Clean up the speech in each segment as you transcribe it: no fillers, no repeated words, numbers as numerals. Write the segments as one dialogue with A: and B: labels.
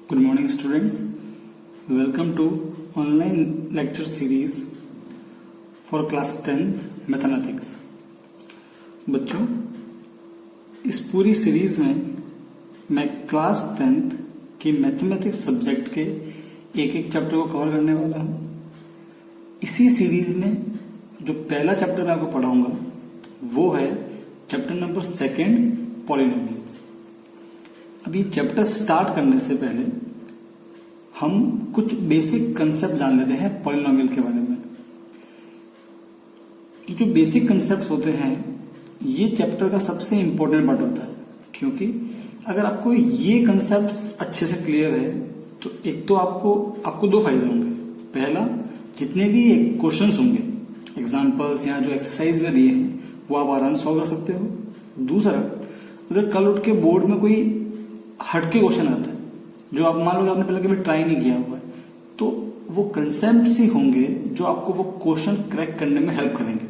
A: Good morning students. Welcome to online lecture series for class 10th mathematics. बच्चों, इस पूरी series में मैं क्लास 10th की मैथमेटिक्स सब्जेक्ट के एक एक चैप्टर को कवर करने वाला हूं। इसी सीरीज में जो पहला चैप्टर मैं आपको पढ़ाऊंगा वो है चैप्टर नंबर 2 पॉलिनोमियल्स। अभी चैप्टर स्टार्ट करने से पहले हम कुछ बेसिक कंसेप्ट जान लेते हैं पॉलिनोमियल के बारे में। ये जो बेसिक कंसेप्ट होते हैं ये चैप्टर का सबसे इंपॉर्टेंट पार्ट होता है, क्योंकि अगर आपको ये कंसेप्ट अच्छे से क्लियर है तो एक तो आपको दो फायदे होंगे। पहला, जितने भी क्वेश्चंस होंगे, एग्जांपल्स या जो एक्सरसाइज में दिए हैं वो आप आराम से सॉल्व कर सकते हो। दूसरा, अगर कल उठ के बोर्ड में कोई हटके क्वेश्चन आता है जो आप मान लो आपने पहले कभी ट्राई नहीं किया हुआ है, तो वो कंसेप्ट ही होंगे जो आपको वो क्वेश्चन क्रैक करने में हेल्प करेंगे।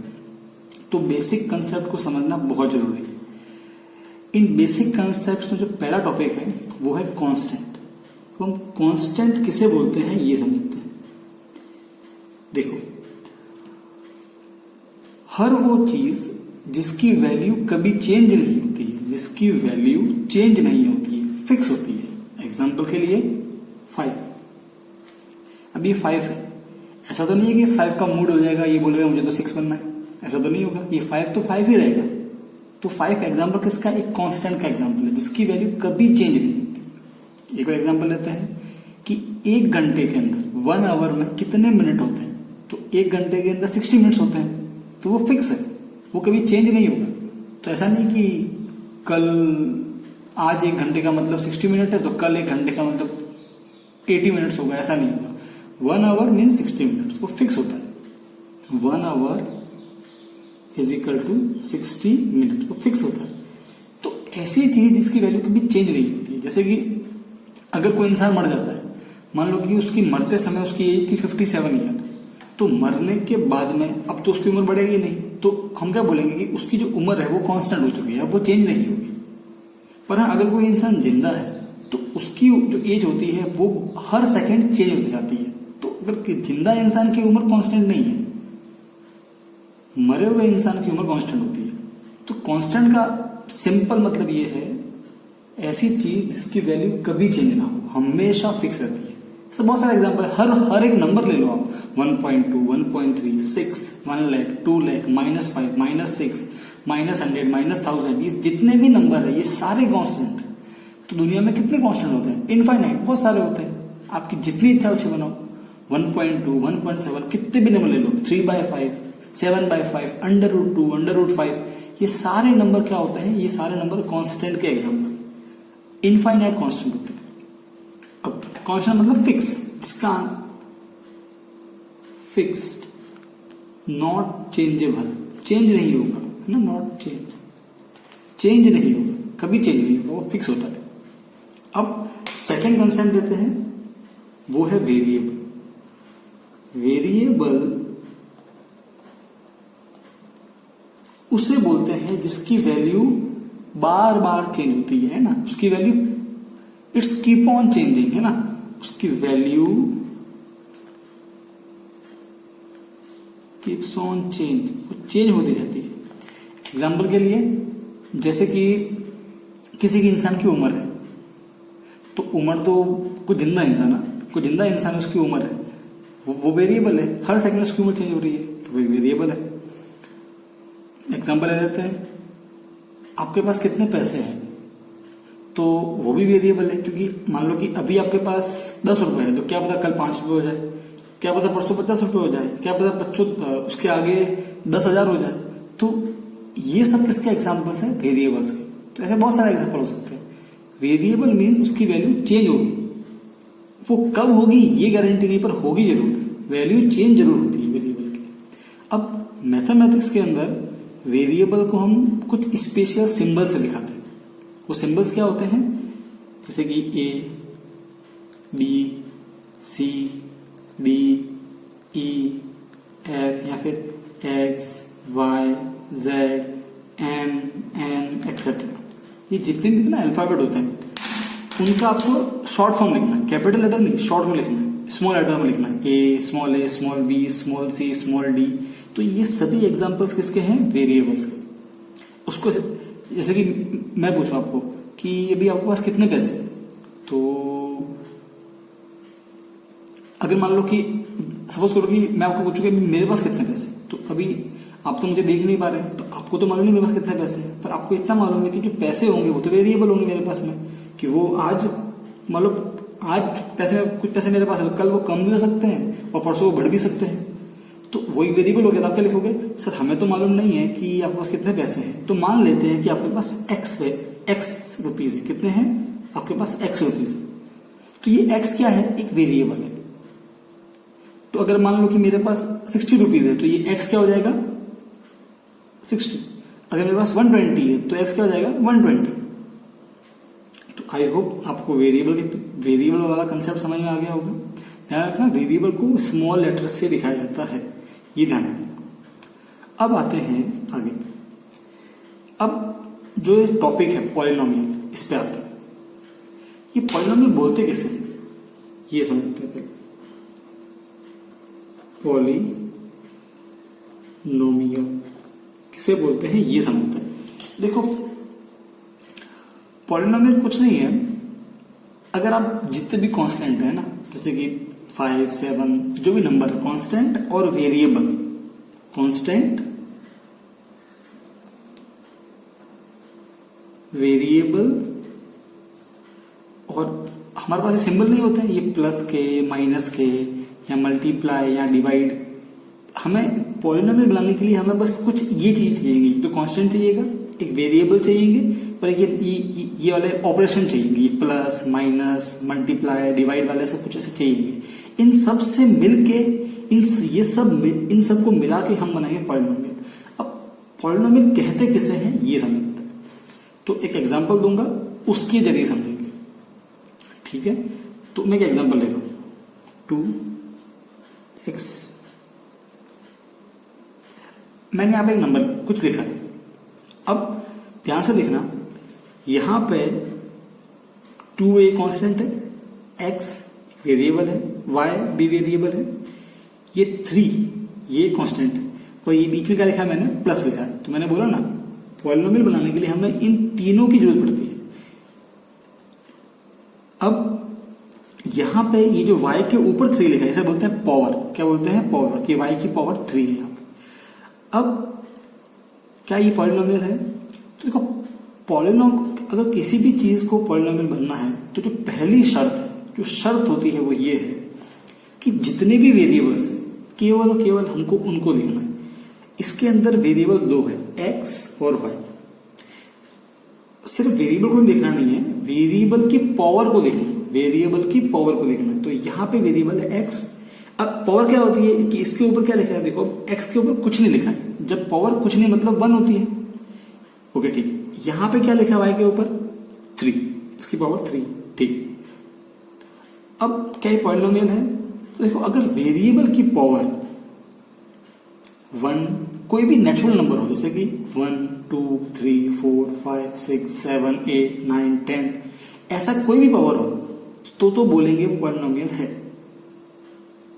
A: तो बेसिक कंसेप्ट को समझना बहुत जरूरी है। इन बेसिक कंसेप्ट में जो पहला टॉपिक है वो है कांस्टेंट। तो हम कांस्टेंट किसे बोलते हैं ये समझते हैं। देखो, हर वो चीज जिसकी वैल्यू कभी चेंज नहीं होती है, जिसकी वैल्यू चेंज नहीं होती है, फिक्स होती है। एग्जाम्पल के लिए 5। अब ये 5 है, ऐसा तो नहीं है कि इस 5 का मूड हो जाएगा, ये बोलेगा मुझे तो 6 बनना है, ऐसा तो नहीं होगा। ये 5 तो 5 ही रहेगा। तो 5 एग्जाम्पल किसका? एक कांस्टेंट का एग्जाम्पल है जिसकी वैल्यू कभी चेंज नहीं होती। एक और एग्जाम्पल लेते हैं कि 1 घंटे के अंदर 1 आवर में कितने मिनट होते हैं, तो 1 घंटे के अंदर 60 मिनट्स होते हैं। तो वो फिक्स है, वो कभी चेंज नहीं होगा। तो ऐसा नहीं कि कल आज 1 घंटे का मतलब 60 मिनट है तो कल 1 घंटे का मतलब 80 मिनट्स होगा, ऐसा नहीं होगा। 1 आवर मीन्स 60 मिनट्स, वो फिक्स होता है। 1 hour is equal to 60 minute, वो फिक्स होता है। तो ऐसी चीज जिसकी वैल्यू कभी चेंज नहीं होती है, जैसे कि अगर कोई इंसान मर जाता है, मान लो कि उसकी मरते समय उसकी एज थी 57 ईयर, तो मरने के बाद में अब तो उसकी उम्र बढ़ेगी नहीं, तो हम क्या बोलेंगे कि उसकी जो उम्र है वो कांस्टेंट हो चुकी है, वो चेंज नहीं होगी। पर अगर कोई इंसान जिंदा है तो उसकी जो एज होती है वो हर सेकंड चेंज होती जाती है। तो अगर जिंदा इंसान की उम्र कांस्टेंट नहीं है, मरे हुए इंसान की उम्र कांस्टेंट होती है। तो कांस्टेंट का सिंपल मतलब ये है ऐसी चीज जिसकी वैल्यू कभी चेंज ना हो, हमेशा फिक्स रहती है। तो बहुत सारे एग्जांपल, हर एक नंबर ले लो आप, 1.2, 1.3, 6, 1 लाख, 2 लाख, -5, -6, -100, -1000, ये जितने भी नंबर है ये सारे कांस्टेंट है। तो दुनिया में कितने कांस्टेंट होते हैं? इनफाइनाइट, बहुत सारे होते हैं। आपकी जितनी इच्छा उसे बनाओ, 1.2, 1.7, कितने भी नंबर ले लो, 3/5, 7/5, √2, √5, ये सारे नंबर क्या होते हैं? ये सारे नंबर कांस्टेंट के एग्जाम्पल, इनफाइनाइट कांस्टेंट होते हैं। अब कांस्टेंट मतलब फिक्स, जिसका फिक्स्ड, नॉट चेंजेबल, चेंज नहीं होगा, है ना, नॉट चेंज नहीं होगा, कभी चेंज नहीं होगा, वो फिक्स होता है। अब सेकंड कंसेप्ट देते हैं, वो है वेरिएबल। वेरिएबल उसे बोलते हैं जिसकी वैल्यू बार बार चेंज होती है ना, उसकी value it's keep on changing, है ना, उसकी वैल्यू कीप्स ऑन चेंज, वो चेंज होती जाती है। एग्जाम्पल के लिए, जैसे कि किसी की इंसान की उम्र है, तो उम्र तो कोई जिंदा इंसान है, कोई जिंदा इंसान है, उसकी उम्र है, वो वेरिएबल है, हर सेकंड उसकी उम्र चेंज हो रही है, तो वो वेरिएबल है। एग्जाम्पल ले लेते हैं, आपके पास कितने पैसे हैं, तो वो भी वेरिएबल है, क्योंकि मान लो कि अभी आपके पास 10 रुपए है, तो क्या पता कल 5 रुपए हो जाए, क्या पता परसों 50 रुपए हो जाए, क्या पता उसके आगे 10,000 हो जाए। तो ये सब किसके एग्जाम्पल्स हैं? वेरिएबल्स के। तो ऐसे बहुत सारे एग्जाम्पल हो सकते हैं। वेरिएबल मीन्स उसकी वैल्यू चेंज होगी, वो कब होगी ये गारंटी नहीं, पर होगी जरूर, वैल्यू चेंज जरूर होती है वेरिएबल की। अब मैथमेटिक्स के अंदर वेरिएबल को हम कुछ स्पेशल सिंबल से दिखाते हैं। वो सिंबल्स क्या होते हैं? जैसे कि A, B, C, D, E, F, या फिर X, Y, Z, M, N, etcetera. ये जितने भी ना अल्फाबेट होते हैं, उनका आपको शॉर्ट फॉर्म लिखना है, कैपिटल लेटर नहीं, शॉर्ट में लिखना है, स्मॉल लेटर में लिखना है, ए small B small C small D. तो ये सभी एग्जांपल्स किसके हैं? वेरिएबल्स के। उसको जैसे कि मैं पूछूं आपको कि अभी आपके पास कितने पैसे, तो अगर मान लो कि सपोज करो कि मैं आपको पूछूं कि मेरे पास कितने पैसे, तो अभी आप तो मुझे देख नहीं पा रहे हैं, तो आपको तो मालूम नहीं मेरे पास कितने पैसे हैं, पर आपको इतना मालूम है कि जो पैसे होंगे वो तो वेरिएबल होंगे मेरे पास में, कि वो आज मतलब आज पैसे, कुछ पैसे मेरे पास है तो कल वो कम भी हो सकते हैं और परसों वो बढ़ भी सकते हैं, तो वही वेरिएबल हो गया। तो आप क्या लिखोगे? सर हमें तो मालूम नहीं है कि आपके पास कितने पैसे हैं, तो मान लेते हैं कि आपके पास एक्स रुपीज है। कितने हैं आपके पास? एक्स रुपीज है। तो ये एक्स क्या है? एक वेरिएबल है। तो अगर मान लो कि मेरे पास 60 रुपीज है, तो ये एक्स क्या हो जाएगा? 60। अगर मेरे पास 120 है तो एक्स क्या हो जाएगा? 120। तो आई होप आपको वेरिएबल वाला कंसेप्ट समझ में आ गया होगा। ध्यान रखना, वेरिएबल को स्मॉल लेटर से लिखा जाता है, ये ध्यान रखना। अब आते हैं आगे। अब जो ये टॉपिक है पॉलिनोमियल, इस पे आते हैं। ये पॉलिनोमियल बोलते किसे हैं ये समझते हैं। पॉलिनोमियल किसे बोलते हैं ये समझते हैं। देखो पॉलिनोमियल कुछ नहीं है, अगर आप जितने भी कांस्टेंट है ना, जैसे कि 5, 7 जो भी नंबर है, कांस्टेंट और वेरिएबल, कांस्टेंट वेरिएबल, और हमारे पास ये सिंबल नहीं होते हैं, ये प्लस के, माइनस के, या मल्टीप्लाई या डिवाइड। हमें पॉलिनोमियल बनाने के लिए हमें बस कुछ ये चीज चाहिए, तो कांस्टेंट चाहिएगा, एक वेरिएबल चाहिए, और ये वाले ऑपरेशन चाहिए, प्लस माइनस मल्टीप्लाई डिवाइड वाले सब कुछ ऐसे चाहिए। इन सब से मिलके इन सब को मिला के हम बनाएंगे पॉलिनोमियल। अब पॉलिनोमियल कहते किसे हैं ये समझते हैं। तो एक एग्जांपल दूंगा, उसके जरिए समझेंगे, ठीक है? तो मैं एक एग्जांपल ले रहा हूं, 2x, मैंने यहां पे एक नंबर कुछ लिखा है। अब ध्यान से देखना, यहां पे 2a कांस्टेंट है, x वेरिएबल है, y भी वेरिएबल है, ये 3 ये कांस्टेंट है, और ये बीच में क्या लिखा है मैंने? प्लस लिखा है। तो मैंने बोला ना, पॉलिनोमियल बनाने के लिए हमें इन तीनों की जरूरत पड़ती है। अब यहां पे ये जो y के ऊपर 3 लिखा है, इसे बोलते हैं पावर। क्या बोलते हैं? पावर, कि y की पावर 3 है यहां पे। अब क्या ये पॉलिनोमियल है? तो देखो, अगर किसी भी चीज को पॉलिनोमियल बनना है तो जो पहली शर्त होती है वो ये है कि जितने भी वेरिएबल्स हैं केवल और केवल हमको उनको लिखना है। इसके अंदर वेरिएबल 2 है, x और y। सिर्फ वेरिएबल को लिखना नहीं है, वेरिएबल की पावर को देखना है, वेरिएबल की पावर को देखना है। तो यहाँ पे वेरिएबल है x। अब पावर क्या होती है कि इसके ऊपर क्या लिखा है? देखो, x के ऊपर कुछ नहीं लिखा है। जब पावर कुछ नहीं मतलब 1 होती है। ओके, ठीक है। यहां पे क्या लिखा है y के ऊपर? 3, इसकी पावर 3, ठीक है। अब क्या ये पॉलिनोमियल है? तो देखो, अगर वेरिएबल की पावर 1, कोई भी नेचुरल नंबर हो, जैसे कि 1, 2, 3, 4, 5, 6, 7, 8, 9, 10, ऐसा कोई भी पावर हो तो बोलेंगे पॉलिनोमियल है।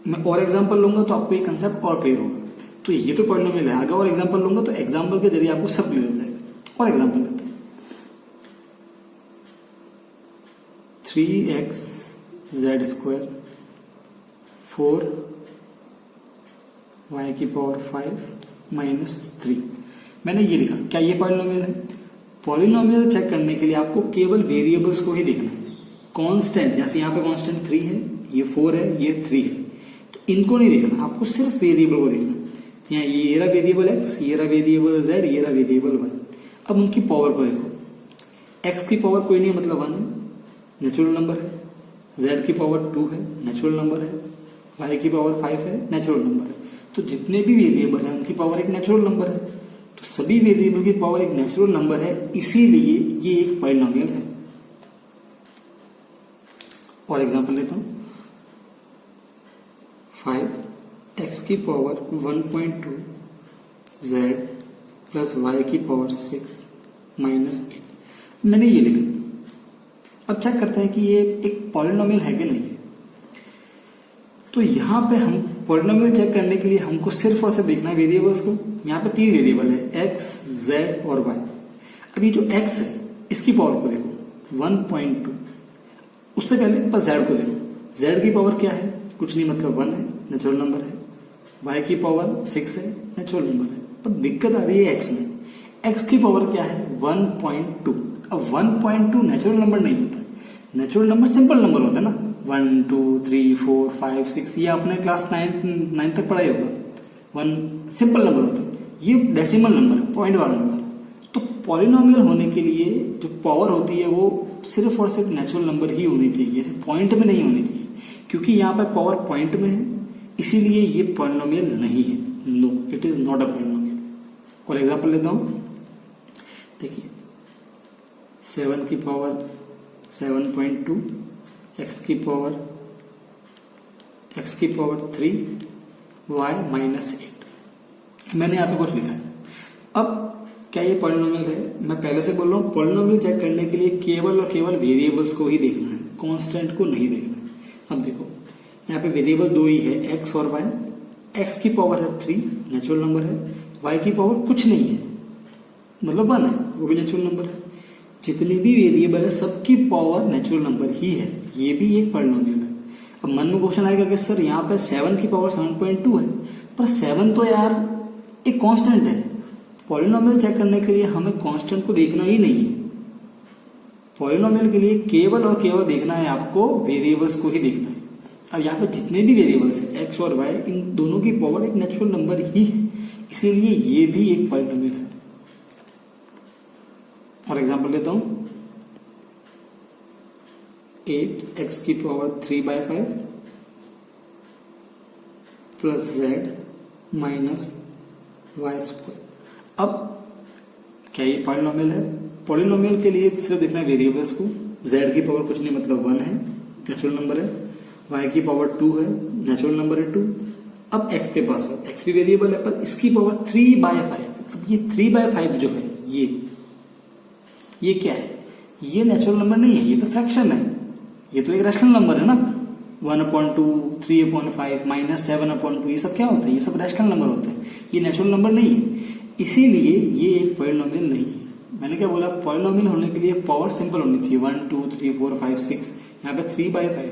A: मैं और एग्जांपल लूंगा तो आपको ये कंसेप्ट और क्लियर होगा। तो ये तो पॉलिनोमियल है। आगे और एग्जांपल लूंगा तो एग्जांपल के जरिए आपको सब क्लियर हो जाएगा। और एग्जांपल लेते हैं, 3x z स्क्वायर 4 y की पावर 5 माइनस 3। मैंने ये लिखा, क्या ये पॉलिनोमियल है? पॉलिनोमियल चेक करने के लिए आपको केवल वेरिएबल्स को ही देखना है। कांस्टेंट, जैसे यहाँ पे कांस्टेंट 3 है, ये 4 है, ये 3 है, तो इनको नहीं देखना, आपको सिर्फ वेरिएबल को देखना। यहाँ ये रहा वेरिएबल x, ये रहा वेरिएबल z, ये रहा वेरिएबल y। अब उनकी पावर को देखो, x की पावर कोई नहीं है, मतलब 1 है, नेचुरल नंबर है, z की पावर 2 है, नेचुरल नंबर है, y की पावर 5 है, नेचुरल नंबर है। तो जितने भी वेरिएबल हैं उनकी पावर एक नेचुरल नंबर है। तो सभी वेरिएबल की पावर एक नेचुरल नंबर है, इसीलिए ये एक पॉलिनोमियल है। और एग्जांपल लेता हूं, 5x की पावर 1.2 z प्लस y की पावर 6 माइनस 8। मैंने ये लिखा। अब चेक करते हैं कि ये एक पॉलिनोमियल है कि नहीं है। तो यहाँ पे हम पॉलिनोमियल चेक करने के लिए हमको सिर्फ और सिर्फ देखना है वेरिएबल्स को। यहाँ पे 3 वेरिएबल है, एक्स, जेड और वाई। अब ये जो एक्स है इसकी पावर को देखो 1.2। उससे पहले बस जेड को देखो, जेड की पावर क्या है, कुछ नहीं मतलब 1 है, नेचुरल नंबर है। वाई की पावर 6 है, नेचुरल नंबर है। पर दिक्कत आ रही है एक्स में, एक्स की पावर क्या है 1.2। अब 1.2 नेचुरल नंबर नहीं होता, नेचुरल नंबर सिंपल नंबर होता है ना, 1 2 3 4 5 6, ये आपने क्लास 9 तक पढ़ाई होगा। 1 सिंपल नंबर होता है, ये डेसिमल नंबर है, पॉइंट वाला नंबर। तो पॉलिनोमियल होने के लिए जो पावर होती है वो सिर्फ और सिर्फ नेचुरल नंबर ही होनी चाहिए, सिर्फ पॉइंट में नहीं होनी चाहिए। क्योंकि यहाँ पे पावर पॉइंट में है इसीलिए ये पॉलिनोमियल नहीं है। No, it is not a polynomial. और एग्जांपल लेता हूं, देखिए 7 की पावर 7.2, एक्स की पावर 3, y -8। मैंने यहाँ पे कुछ लिखा है। अब क्या ये पॉलिनोमियल है? मैं पहले से बोल रहा हूँ पॉलिनोमियल चेक करने के लिए केवल और केवल वेरिएबल्स को ही देखना है, कांस्टेंट को नहीं देखना है। अब देखो यहाँ पे वेरिएबल 2 ही है, एक्स और वाई। एक्स की पावर है 3, नेचुरल नंबर है। वाई की पावर कुछ नहीं है, मतलब 1 है, वो भी नेचुरल नंबर है। जितने भी वेरिएबल है सबकी पावर नेचुरल नंबर ही है, ये भी एक पॉलिनोमियल है। अब मन में क्वेश्चन आएगा कि सर यहाँ पे 7 की पावर 7.2 है, पर 7 तो यार एक कांस्टेंट है। पॉलिनोमियल चेक करने के लिए हमें कांस्टेंट को देखना ही नहीं है। पॉलिनोमियल के लिए केवल और केवल देखना है आपको वेरिएबल्स को ही देखना है। अब यहाँ पे जितने भी वेरिएबल्स है एक्स और वाई, इन दोनों की पावर एक नेचुरल नंबर ही है, इसीलिए ये भी एक पॉलिनोमियल है। फॉर एग्जाम्पल लेता हूं 8x की power 3/5 plus z minus Y square. अब क्या ये पॉलिनोमियल है? पॉलिनोमियल के लिए सिर्फ देखना है वेरिएबल्स को। z की पावर कुछ नहीं मतलब 1 है, नेचुरल नंबर है। y की पावर 2 है, नेचुरल नंबर है 2। अब x के पास है, x भी वेरिएबल है पर इसकी पावर 3/5। अब ये 3/5 जो है ये क्या है? ये नेचुरल नंबर नहीं है, ये तो फ्रैक्शन है, ये तो एक रैशनल नंबर है ना। 1/2, 3/5 माइनस 7/2, ये सब क्या होता है? ये सब रैशनल नंबर होते हैं, ये नेचुरल नंबर नहीं है, इसीलिए ये एक पॉलिनोमियल नहीं है। मैंने क्या बोला? पॉलिनोमियल होने के लिए पावर सिंपल होनी चाहिए, 1 2 3 4 5 6, यहाँ पे 3/5 है,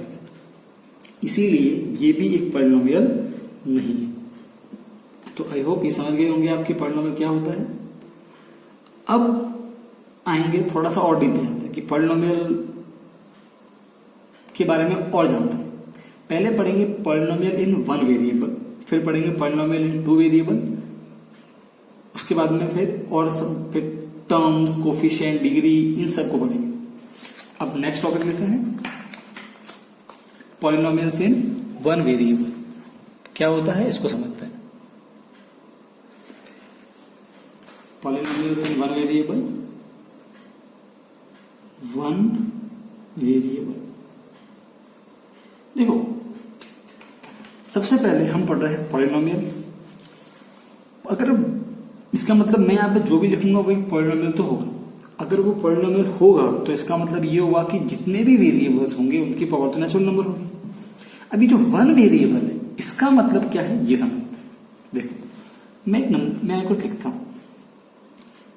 A: इसीलिए ये भी एक पॉलिनोमियल नहीं है। तो आई होप ये समझ गए होंगे आपकी पॉलिनोमियल क्या होता है। अब आएंगे थोड़ा सा और डीप जाते हैं कि पॉलिनोमियल के बारे में और जानते हैं। पहले पढ़ेंगे पॉलिनोमियल इन 1 वेरिएबल, फिर पढ़ेंगे पॉलिनोमियल इन 2 वेरिएबल, उसके बाद में फिर और सब फिर टर्म्स, कोफिशिएंट, डिग्री, इन सब को पढ़ेंगे। अब नेक्स्ट टॉपिक लेते हैं पॉलिनोमियल्स इन 1 वेरिएबल। क्या होता है इसको समझते हैं। पॉलिनोमियल्स इन 1 वेरिएबल, 1 वेरिएबल। देखो सबसे पहले हम पढ़ रहे हैं पॉलिनोमियल। अगर इसका मतलब मैं यहां पे जो भी लिखूंगा वो एक पॉलिनोमियल तो होगा। अगर वो पॉलिनोमियल होगा तो इसका मतलब ये हुआ कि जितने भी वेरिएबल्स होंगे उनकी पावर तो नेचुरल नंबर होगी। अभी जो 1 वेरिएबल है इसका मतलब क्या है ये समझते हैं। देखो मैं कुछ लिखता हूं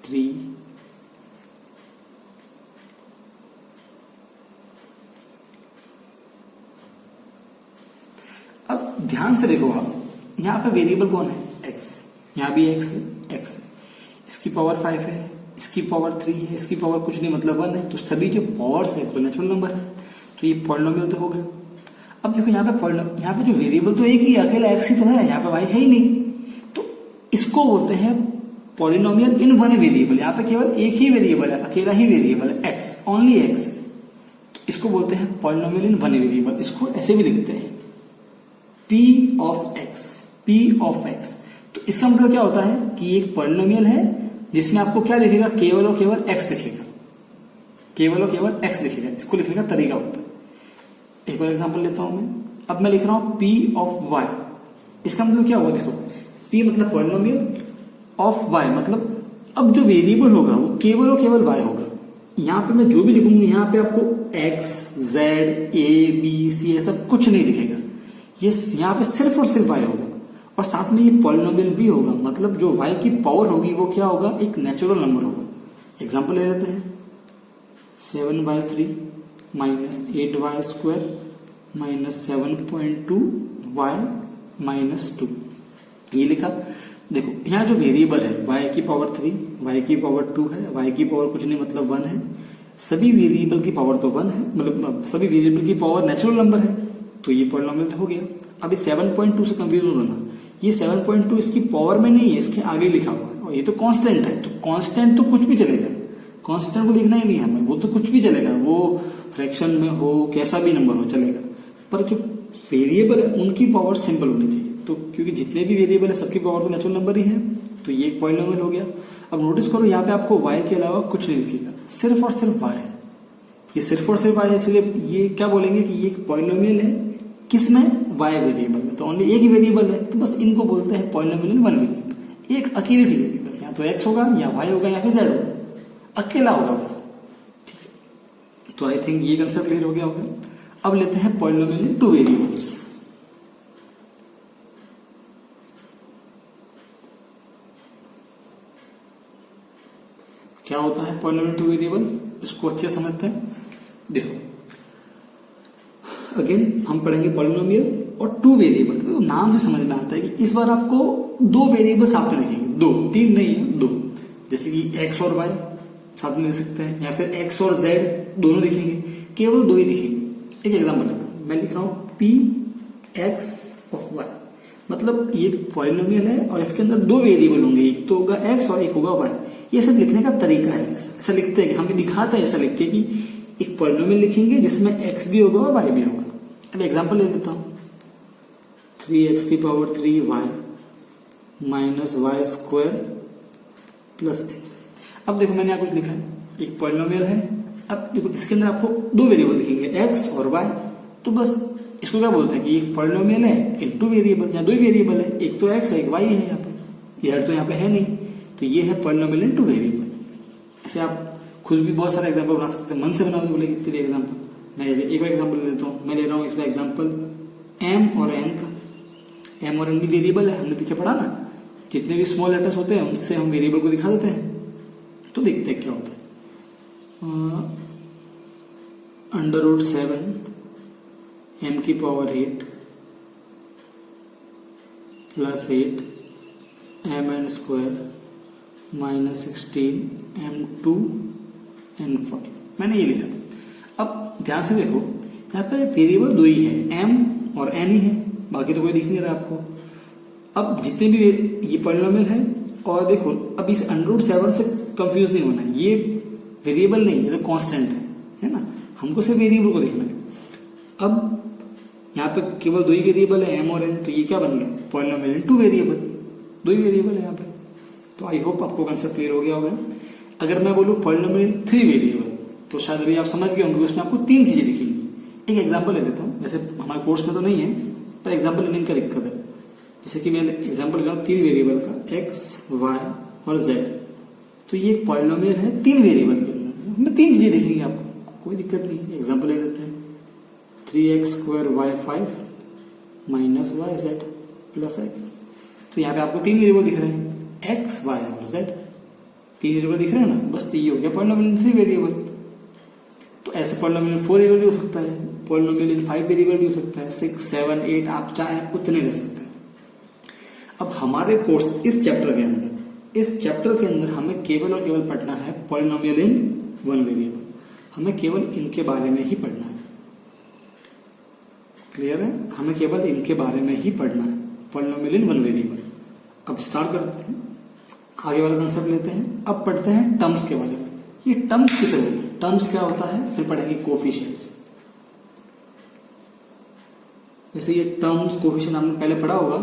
A: 3 अब ध्यान से देखो आप, यहां पे वेरिएबल कौन है? x। यहां भी x है, x है। इसकी पावर 5 है, इसकी पावर 3 है, इसकी पावर कुछ नहीं मतलब 1 है। तो सभी जो पावर्स है तो नेचुरल नंबर है, तो ये पॉलिनोमियल तो हो गया। अब देखो यहाँ पे जो वेरिएबल तो एक ही अकेला x ही तो है, यहाँ पे y है ही नहीं, तो इसको बोलते हैं पॉलिनोमियल इन 1 वेरिएबल। यहाँ पे केवल एक ही वेरिएबल है, अकेला ही वेरिएबल है, x, ओनली x। तो इसको बोलते हैं पॉलिनोमियल इन 1 वेरिएबल। इसको ऐसे भी लिखते हैं p ऑफ x। तो इसका मतलब क्या होता है कि एक पॉलिनोमियल है जिसमें आपको क्या दिखेगा? केवल और केवल x दिखेगा, केवल और केवल x दिखेगा। इसको लिखने का तरीका होता है। एक और एग्जांपल लेता हूं मैं। अब मैं लिख रहा हूं p ऑफ y। इसका मतलब क्या होगा? देखो p मतलब पॉलिनोमियल, ऑफ y मतलब अब जो वेरिएबल होगा वो केवल और केवल y होगा। यहाँ पे मैं जो भी लिखूंगा यहाँ पे आपको x, z, a, b, c ऐसा कुछ नहीं दिखेगा। ये यहाँ पे सिर्फ और सिर्फ y होगा और साथ में ये पॉलिनोमियल भी होगा। मतलब जो y की पावर होगी वो क्या होगा, एक नेचुरल नंबर होगा। एग्जाम्पल ले लेते हैं 7/3 minus 8y² minus 7.2y minus 2, ये लिखा। देखो यहाँ जो वेरिएबल है y की पावर 3, y की पावर 2 है, y की पावर कुछ नहीं मतलब 1 है। सभी वेरिएबल की पावर तो 1 है, मतलब सभी वेरिएबल की पावर नेचुरल नंबर है, तो ये पॉलिनोमियल हो गया। अभी 7.2 से कंफ्यूज हो ना, ये 7.2 इसकी पावर में नहीं है, इसके आगे लिखा हुआ है और ये तो कांस्टेंट है। तो कांस्टेंट तो कुछ भी चलेगा, कांस्टेंट को लिखना ही नहीं है हमें, वो तो कुछ भी चलेगा, वो फ्रैक्शन में हो कैसा भी नंबर हो चलेगा। पर जो वेरिएबल है उनकी पावर सिंपल होनी चाहिए। तो क्योंकि जितने भी वेरिएबल है सबकी पावर तो नेचुरल नंबर ही है, तो ये एक पॉलिनोमियल हो गया। अब नोटिस करो यहाँ पे आपको y के अलावा कुछ नहीं दिखेगा, सिर्फ और सिर्फ y है। ये सिर्फ और सिर्फ y है, इसलिए ये क्या बोलेंगे कि ये एक पॉलिनोमियल है। किसमें, y वेरिएबल में। तो ओनली एक ही वेरिएबल है, तो बस इनको बोलते हैं पॉलिनोमियल इन वन वेरिएबल। एक अकेली चीज होगी बस, या तो x होगा या y होगा या फिर z होगा, अकेला होगा बस। ठीक है, तो आई थिंक ये कंसेप्ट क्लियर हो गया होगा। अब लेते हैं पॉलिनोमियल इन टू वेरिएबल्स। क्या होता है पॉलिनोमियल टू वेरिएबल, इसको अच्छे समझते हैं। देखो अगेन हम पढ़ेंगे पॉलिनोमियल और टू वेरिएबल। तो नाम से समझ में आता है कि इस बार आपको दो वेरिएबल साथ में लिखेंगे, दो, तीन नहीं है, दो। जैसे कि x और y साथ में लिख सकते हैं, या फिर x और z दोनों दिखेंगे, केवल दो ही दिखेंगे। एक एग्जांपल लेता हूं, मैं लिख रहा हूं p x ऑफ y, मतलब ये पॉलिनोमियल है और इसके अंदर दो वेरिएबल होंगे, एक तो होगा x और एक होगा y। ये सब लिखने का तरीका है, ऐसा लिखते हैं कि हमें दिखाता है ऐसा लिख के कि एक पॉलिनोमियल लिखेंगे जिसमें x भी होगा और y भी होगा। अब एग्जांपल ले लेता हूं 3x की power 3y minus y² plus x। अब देखो मैंने यहाँ कुछ लिखा है, एक पॉलिनोमियल है। अब देखो इसके अंदर आपको दो वेरिएबल दिखेंगे x और y, तो बस इसको क्या बोलते हैं कि एक पॉलिनोमियल है इन टू वेरिएबल, या दो ही वेरिएबल है, एक तो x है एक y है। यहाँ पे यार तो यहाँ पे है नहीं, तो ये है पॉलिनोमियल इन टू वेरिएबल। ऐसे आप खुद भी बहुत सारे एग्जांपल बना सकते हैं, मन से बना दो, बोले कितने एग्जांपल। मैं एक और एग्जांपल लेता हूँ, मैं ले रहा हूँ इसका एग्जांपल m और n का। m और n भी वेरिएबल है, हमने पीछे पढ़ा ना, जितने भी स्मॉल लेटर्स होते हैं उनसे हम वेरिएबल को दिखा देते हैं। तो देखते हैं क्या होता है। √7 m की power 8 plus 8 mn² minus 16 m2 n4, मैंने ये लिखा। अब ध्यान से देखो यहाँ पे वेरिएबल दो ही है, m और n ही है, बाकी तो कोई दिख नहीं रहा आपको। अब जितने भी ये पॉलिनोमियल है, और देखो अब इस √7 से कंफ्यूज नहीं होना है, ये वेरिएबल नहीं, ये तो कांस्टेंट है ना, हमको सिर्फ वेरिएबल को देखना है। अब यहाँ पे केवल दो ही वेरिएबल है m और n, तो ये क्या बन गया पॉलिनोमियल इन टू वेरिएबल, दो ही वेरिएबल है यहाँ पे। तो आई होप आपको कंसेप्ट क्लियर हो गया होगा। अगर मैं बोलूँ पॉलिनोमियल इन थ्री वेरिएबल, तो शायद अभी आप समझ गए होंगे, उसमें आपको तीन चीजें दिखेंगी। एक एग्जांपल ले लेता हूँ, वैसे हमारे कोर्स में तो नहीं है पर एग्जांपल लेने का दिक्कत है। जैसे कि मैं एग्जांपल ले रहा हूँ तीन वेरिएबल का, x, y और z। तो ये एक पॉलिनोमियल है तीन वेरिएबल के अंदर, हमें तीन चीजें दिखेंगी आपको, कोई दिक्कत नहीं है। एग्जांपल ले लेते हैं 3x² y5 minus yz plus x। तो यहाँ पे आपको तीन वेरिएबल दिख रहे हैं, x, y और z, तीन वेरिएबल दिख रहे हैं ना, बस तो ये हो गया पॉलिनोमियल इन थ्री वेरिएबल। तो ऐसे पॉलिनोमियल इन 4 वेरिएबल भी हो सकता है, पॉलिनोमियल इन 5 वेरिएबल भी हो सकता है, 6, 7, 8 आप चाहे उतने ले सकते हैं। अब हमारे कोर्स इस चैप्टर के अंदर हमें केवल और केवल पढ़ना है पॉलिनोमियल इन वन वेरिएबल, हमें केवल इनके बारे में ही पढ़ना है। क्लियर है, हमें केवल इनके बारे में ही पढ़ना है, पॉलिनोमियल इन वन वेरिएबल। अब स्टार्ट करते हैं, आगे वाला कंसेप्ट लेते हैं। अब पढ़ते हैं टर्म्स के बारे में। ये टर्म्स किसे बोलते हैं, टर्म्स क्या होता है, फिर पढ़ेंगे कोफिशिएंट्स। जैसे ये टर्म्स कोफिशिएंट आपने पहले पढ़ा होगा,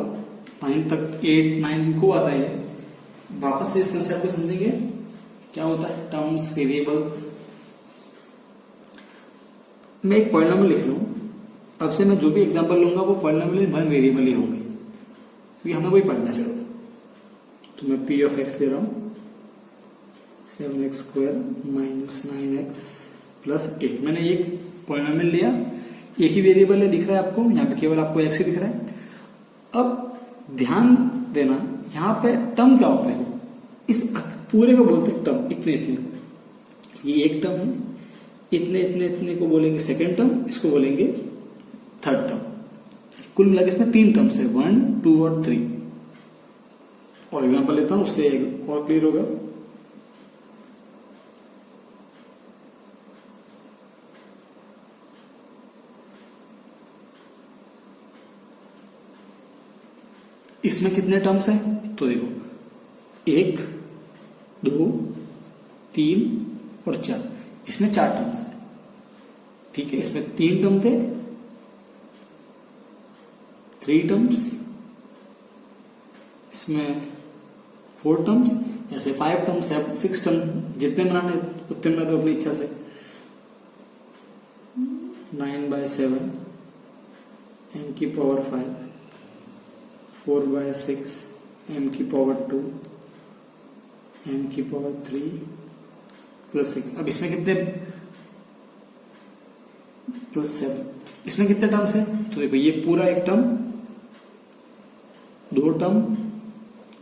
A: 9 तक 8, 9 को आता है। वापस से इस कंसेप्ट को समझेंगे, क्या होता है टर्म्स, वेरिएबल। मैं एक पॉलिनोमियल लिख लूं, अब से मैं जो भी एग्जांपल लूंगा वो पॉलिनोमियल इन वन वेरिएबल ही होंगे, क्योंकि हमें वही पढ़ना है सिर्फ। तो मैं p ऑफ x ले रहा हूं 7x² माइनस 9x प्लस 8। मैंने एक पॉलिनोमियल लिया, एक ही वेरिएबल है, दिख रहा है आपको, यहाँ पे केवल आपको x ही दिख रहा है। अब ध्यान देना, यहाँ पे टर्म क्या होता है, इस पूरे को बोलते हैं टर्म, इतने इतने को, ये एक टर्म है, इतने इतने इतने को बोलेंगे सेकेंड टर्म, इसको बोलेंगे थर्ड टर्म। कुल मिला के इसमें 3 टर्म्स है, 1, 2 और 3। और एग्जांपल लेता हूं, उससे और क्लियर होगा। इसमें कितने टर्म्स हैं, तो देखो 1, 2, 3 और 4, इसमें 4 टर्म्स है। ठीक है, इसमें 3 टर्म थे, 3 टर्म्स, इसमें 4 टर्म्स, ऐसे 5 टर्म्स है, 6 टर्म, जितने बनाने उतने बना दो अपनी इच्छा से। 9/7 m की पावर 5, 4/6 m की पावर 2, m की पावर 3 प्लस 6। अब इसमें कितने, प्लस 7, इसमें कितने टर्म्स है, तो देखो ये पूरा एक टर्म, 2 टर्म,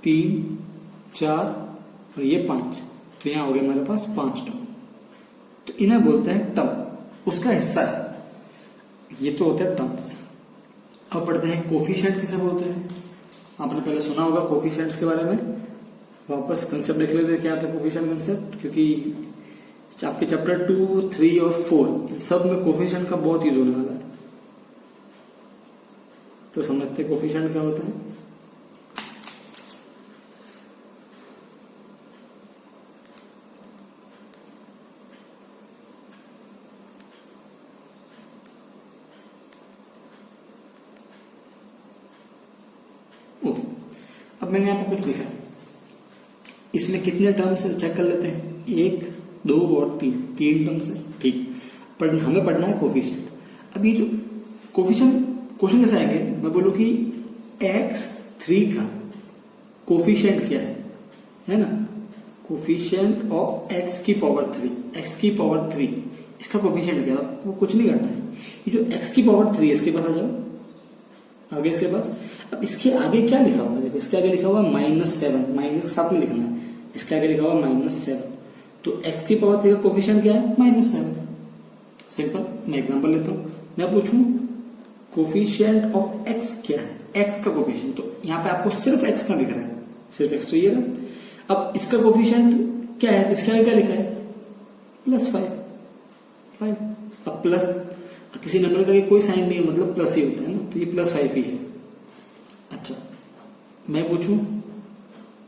A: 3, 4 और ये 5, तो यहां हो गया हमारे पास 5 टर्म। तो इन्हें बोलते हैं टर्म, उसका हिस्सा है, ये तो होते हैं टर्म्स। अब पढ़ते हैं कोफिशिएंट किसे बोलते हैं। आपने पहले सुना होगा कोफिशिएंट्स के बारे में, वापस कंसेप्ट देख लेते हैं क्या आता है कोफिशिएंट कंसेप्ट, क्योंकि आपके चैप्टर 2, 3 और 4 इन सब में कोफिशिएंट का बहुत यूज होने वाला है। तो समझते हैं कोफिशिएंट क्या होता है। ओके, अब मैंने यहाँ पर कुछ लिखा है, इसमें कितने टर्म्स है चेक कर लेते हैं, 1, 2 और 3 टर्म्स है। ठीक है, पर हमें पढ़ना है कोफिशिएंट। अब ये जो कोफिशिएंट क्वेश्चन कैसे आएंगे, मैं बोलूं कि x3 का कोफिशिएंट क्या है ना, कोफिशिएंट ऑफ x की पावर 3, x की पावर 3, इसका कोफिशिएंट क्या है, आपको कुछ नहीं करना है। ये जो x की पावर 3 है, इसके पास आ जाओ, आगे इसके पास। अब इसके आगे क्या लिखा हुआ है, देखो इसके आगे लिखा हुआ -7, माइनस के साथ में लिखना है, इसके आगे लिखा हुआ -7, तो x की पावर 3 का कोफिशिएंट क्या है, -7। सिंपल, मैं एग्जांपल लेता हूं, मैं पूछूं कोफिशिएंट ऑफ x क्या है, x का कोफिशिएंट, तो यहाँ पे आपको सिर्फ x का दिख रहा है, सिर्फ x तो ये रहा। अब इसका कोफिशिएंट क्या है, इसके आगे क्या लिखा है, +5। अब प्लस किसी नंबर का कोई साइन नहीं है, मतलब प्लस ही होता है ना, तो ये +5 ही है। अच्छा, मैं पूछूं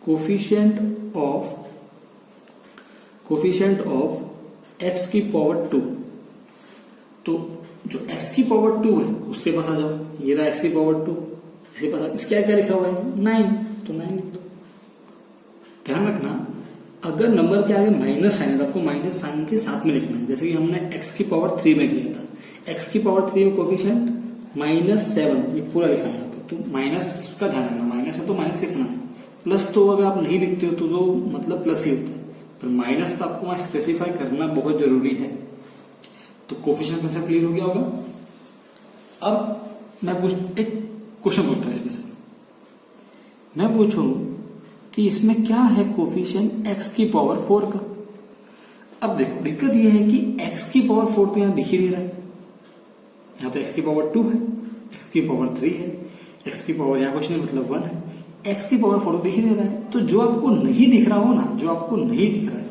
A: कोफिशिएंट ऑफ x की पावर 2, तो जो x की पावर 2 है उसके पास आ जाओ, ये रहा x की पावर 2, इसके पास इसके क्या लिखा हुआ है, 9, तो 9 लिख दो। ध्यान रखना, अगर नंबर के आगे माइनस साइन है तो आपको माइनस साइन के साथ में लिखना है, जैसे कि हमने x की पावर 3 में किया था, x की पावर 3 में कोफिशिएंट -7, ये पूरा लिखा है यहाँ पे, तो माइनस का ध्यान रखना, माइनस है तो माइनस लिखना है, प्लस तो अगर आप नहीं लिखते हो तो मतलब प्लस ही होता है, पर माइनस तो आपको वहां स्पेसिफाई करना बहुत जरूरी है। तो कोफिशिएंट कंसेप्ट क्लियर हो गया होगा। अब मैं एक क्वेश्चन पूछता हूं इसमें से, मैं पूछूं कि इसमें क्या है कोफिशिएंट x की पावर 4 का। अब देखो दिक्कत ये है कि x की पावर 4 तो यहां दिख ही नहीं रहा है, यहां तो x की पावर 2 है, x की पावर 3 है, x की पावर यहां कुछ नहीं मतलब 1 है, x की पावर 4 दिख ही नहीं रहा है। तो जो आपको नहीं दिख रहा हो ना, जो आपको नहीं दिख रहा है,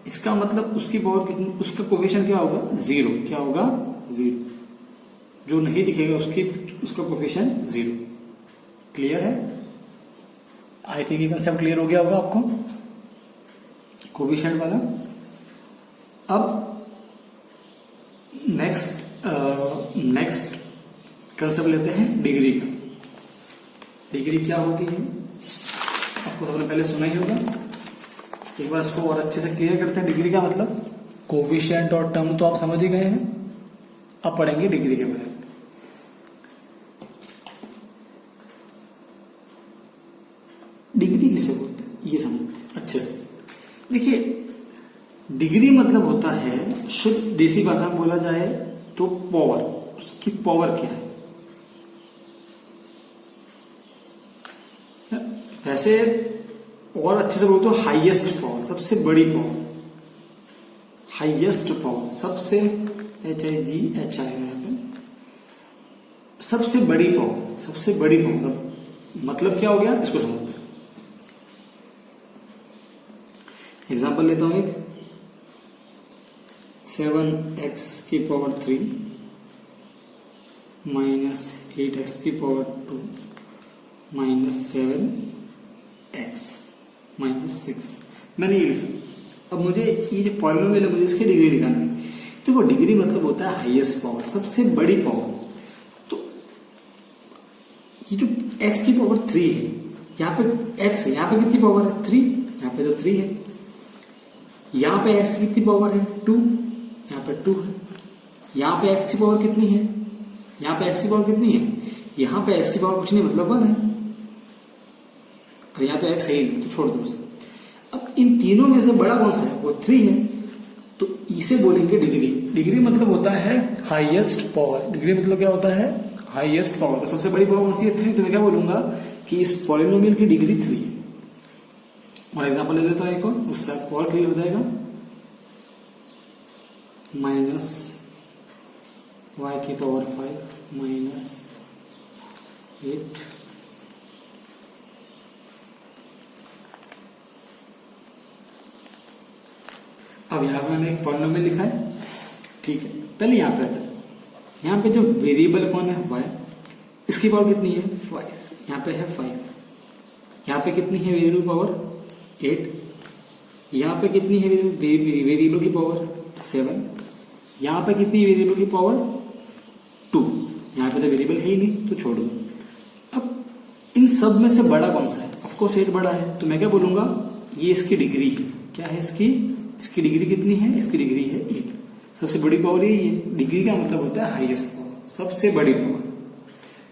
A: इसका मतलब उसकी पावर कितनी, उसका कोफिशिएंट क्या होगा, 0। क्या होगा, 0। जो नहीं दिखेगा उसका कोफिशिएंट 0। क्लियर है, आई थिंक ये कंसेप्ट क्लियर हो गया होगा आपको कोफिशिएंट वाला। अब नेक्स्ट कंसेप्ट लेते हैं डिग्री का। डिग्री क्या होती है आपको सबने पहले सुना ही होगा, एक बार इसको और अच्छे से क्लियर करते हैं। डिग्री का मतलब कोफिशिएंट और टर्म तो आप समझ ही गए हैं, अब पढ़ेंगे डिग्री के बारे में। डिग्री किसे बोलते हैं ये समझते हैं अच्छे से। देखिए डिग्री मतलब होता है, शुद्ध देसी भाषा में बोला जाए तो पावर, उसकी पावर क्या है। वैसे और अच्छे से बोलते तो हाईएस्ट पावर, सबसे बड़ी पावर, हाईएस्ट पावर, सबसे HIGHI यहाँ पे, सबसे बड़ी पावर, सबसे बड़ी पावर मतलब क्या हो गया, इसको समझते हैं। एग्जाम्पल लेता हूं एक, 7x की पावर 3 माइनस 8x की पावर 2 माइनस 7x माइनस 6। मैंने ये लिखा। अब मुझे ये जो पॉलिनोमियल है, मुझे इसकी डिग्री निकालनी है। देखो डिग्री मतलब होता है हाईएस्ट पावर, सबसे बड़ी पावर। तो ये जो x की पावर 3 है, यहाँ पे x है, यहाँ पे कितनी पावर है 3, यहाँ पे तो 3 है। यहाँ पे x की कितनी पावर है 2, यहाँ पे 2 है। यहाँ पे x की पावर कितनी है, यहाँ पे x की पावर कितनी है, यहाँ पे x की पावर कुछ नहीं मतलब 1 है, और यहाँ तो x है ही नहीं, तो छोड़ दो उसे। अब इन तीनों में से बड़ा कौन सा है, वो 3 है, तो इसे बोलेंगे डिग्री। डिग्री मतलब होता है हाईएस्ट पावर। डिग्री मतलब क्या होता है, हाईएस्ट पावर। तो सबसे बड़ी पावर कौन सी है 3, तो मैं क्या बोलूंगा कि इस पॉलिनोमियल की डिग्री 3 है। और एग्जांपल ले लेता हूं एक उससे और क्लियर हो जाएगा। माइनस y की पावर 5 माइनस 8 अब यहां पे मैंने एक पॉलिनोमियल लिखा है, ठीक है। पहले यहां पे आता है, यहां पे जो वेरिएबल कौन है y, इसकी पावर कितनी है 5, यहां पे है 5, यहां पे कितनी है वेरिएबल पावर 8, यहां पे कितनी है वेरिएबल की पावर 7, यहां पे कितनी है वेरिएबल की पावर 2, यहां पे तो वेरिएबल है ही नहीं, तो छोड़ दो। अब इन सब में से बड़ा कौन सा है, ऑफकोर्स 8 बड़ा है, तो मैं क्या बोलूंगा, ये इसकी डिग्री है। क्या है इसकी डिग्री कितनी है, इसकी डिग्री है 8। सबसे बड़ी पावर यही है। डिग्री का मतलब होता है हाईएस्ट पावर, सबसे बड़ी पावर।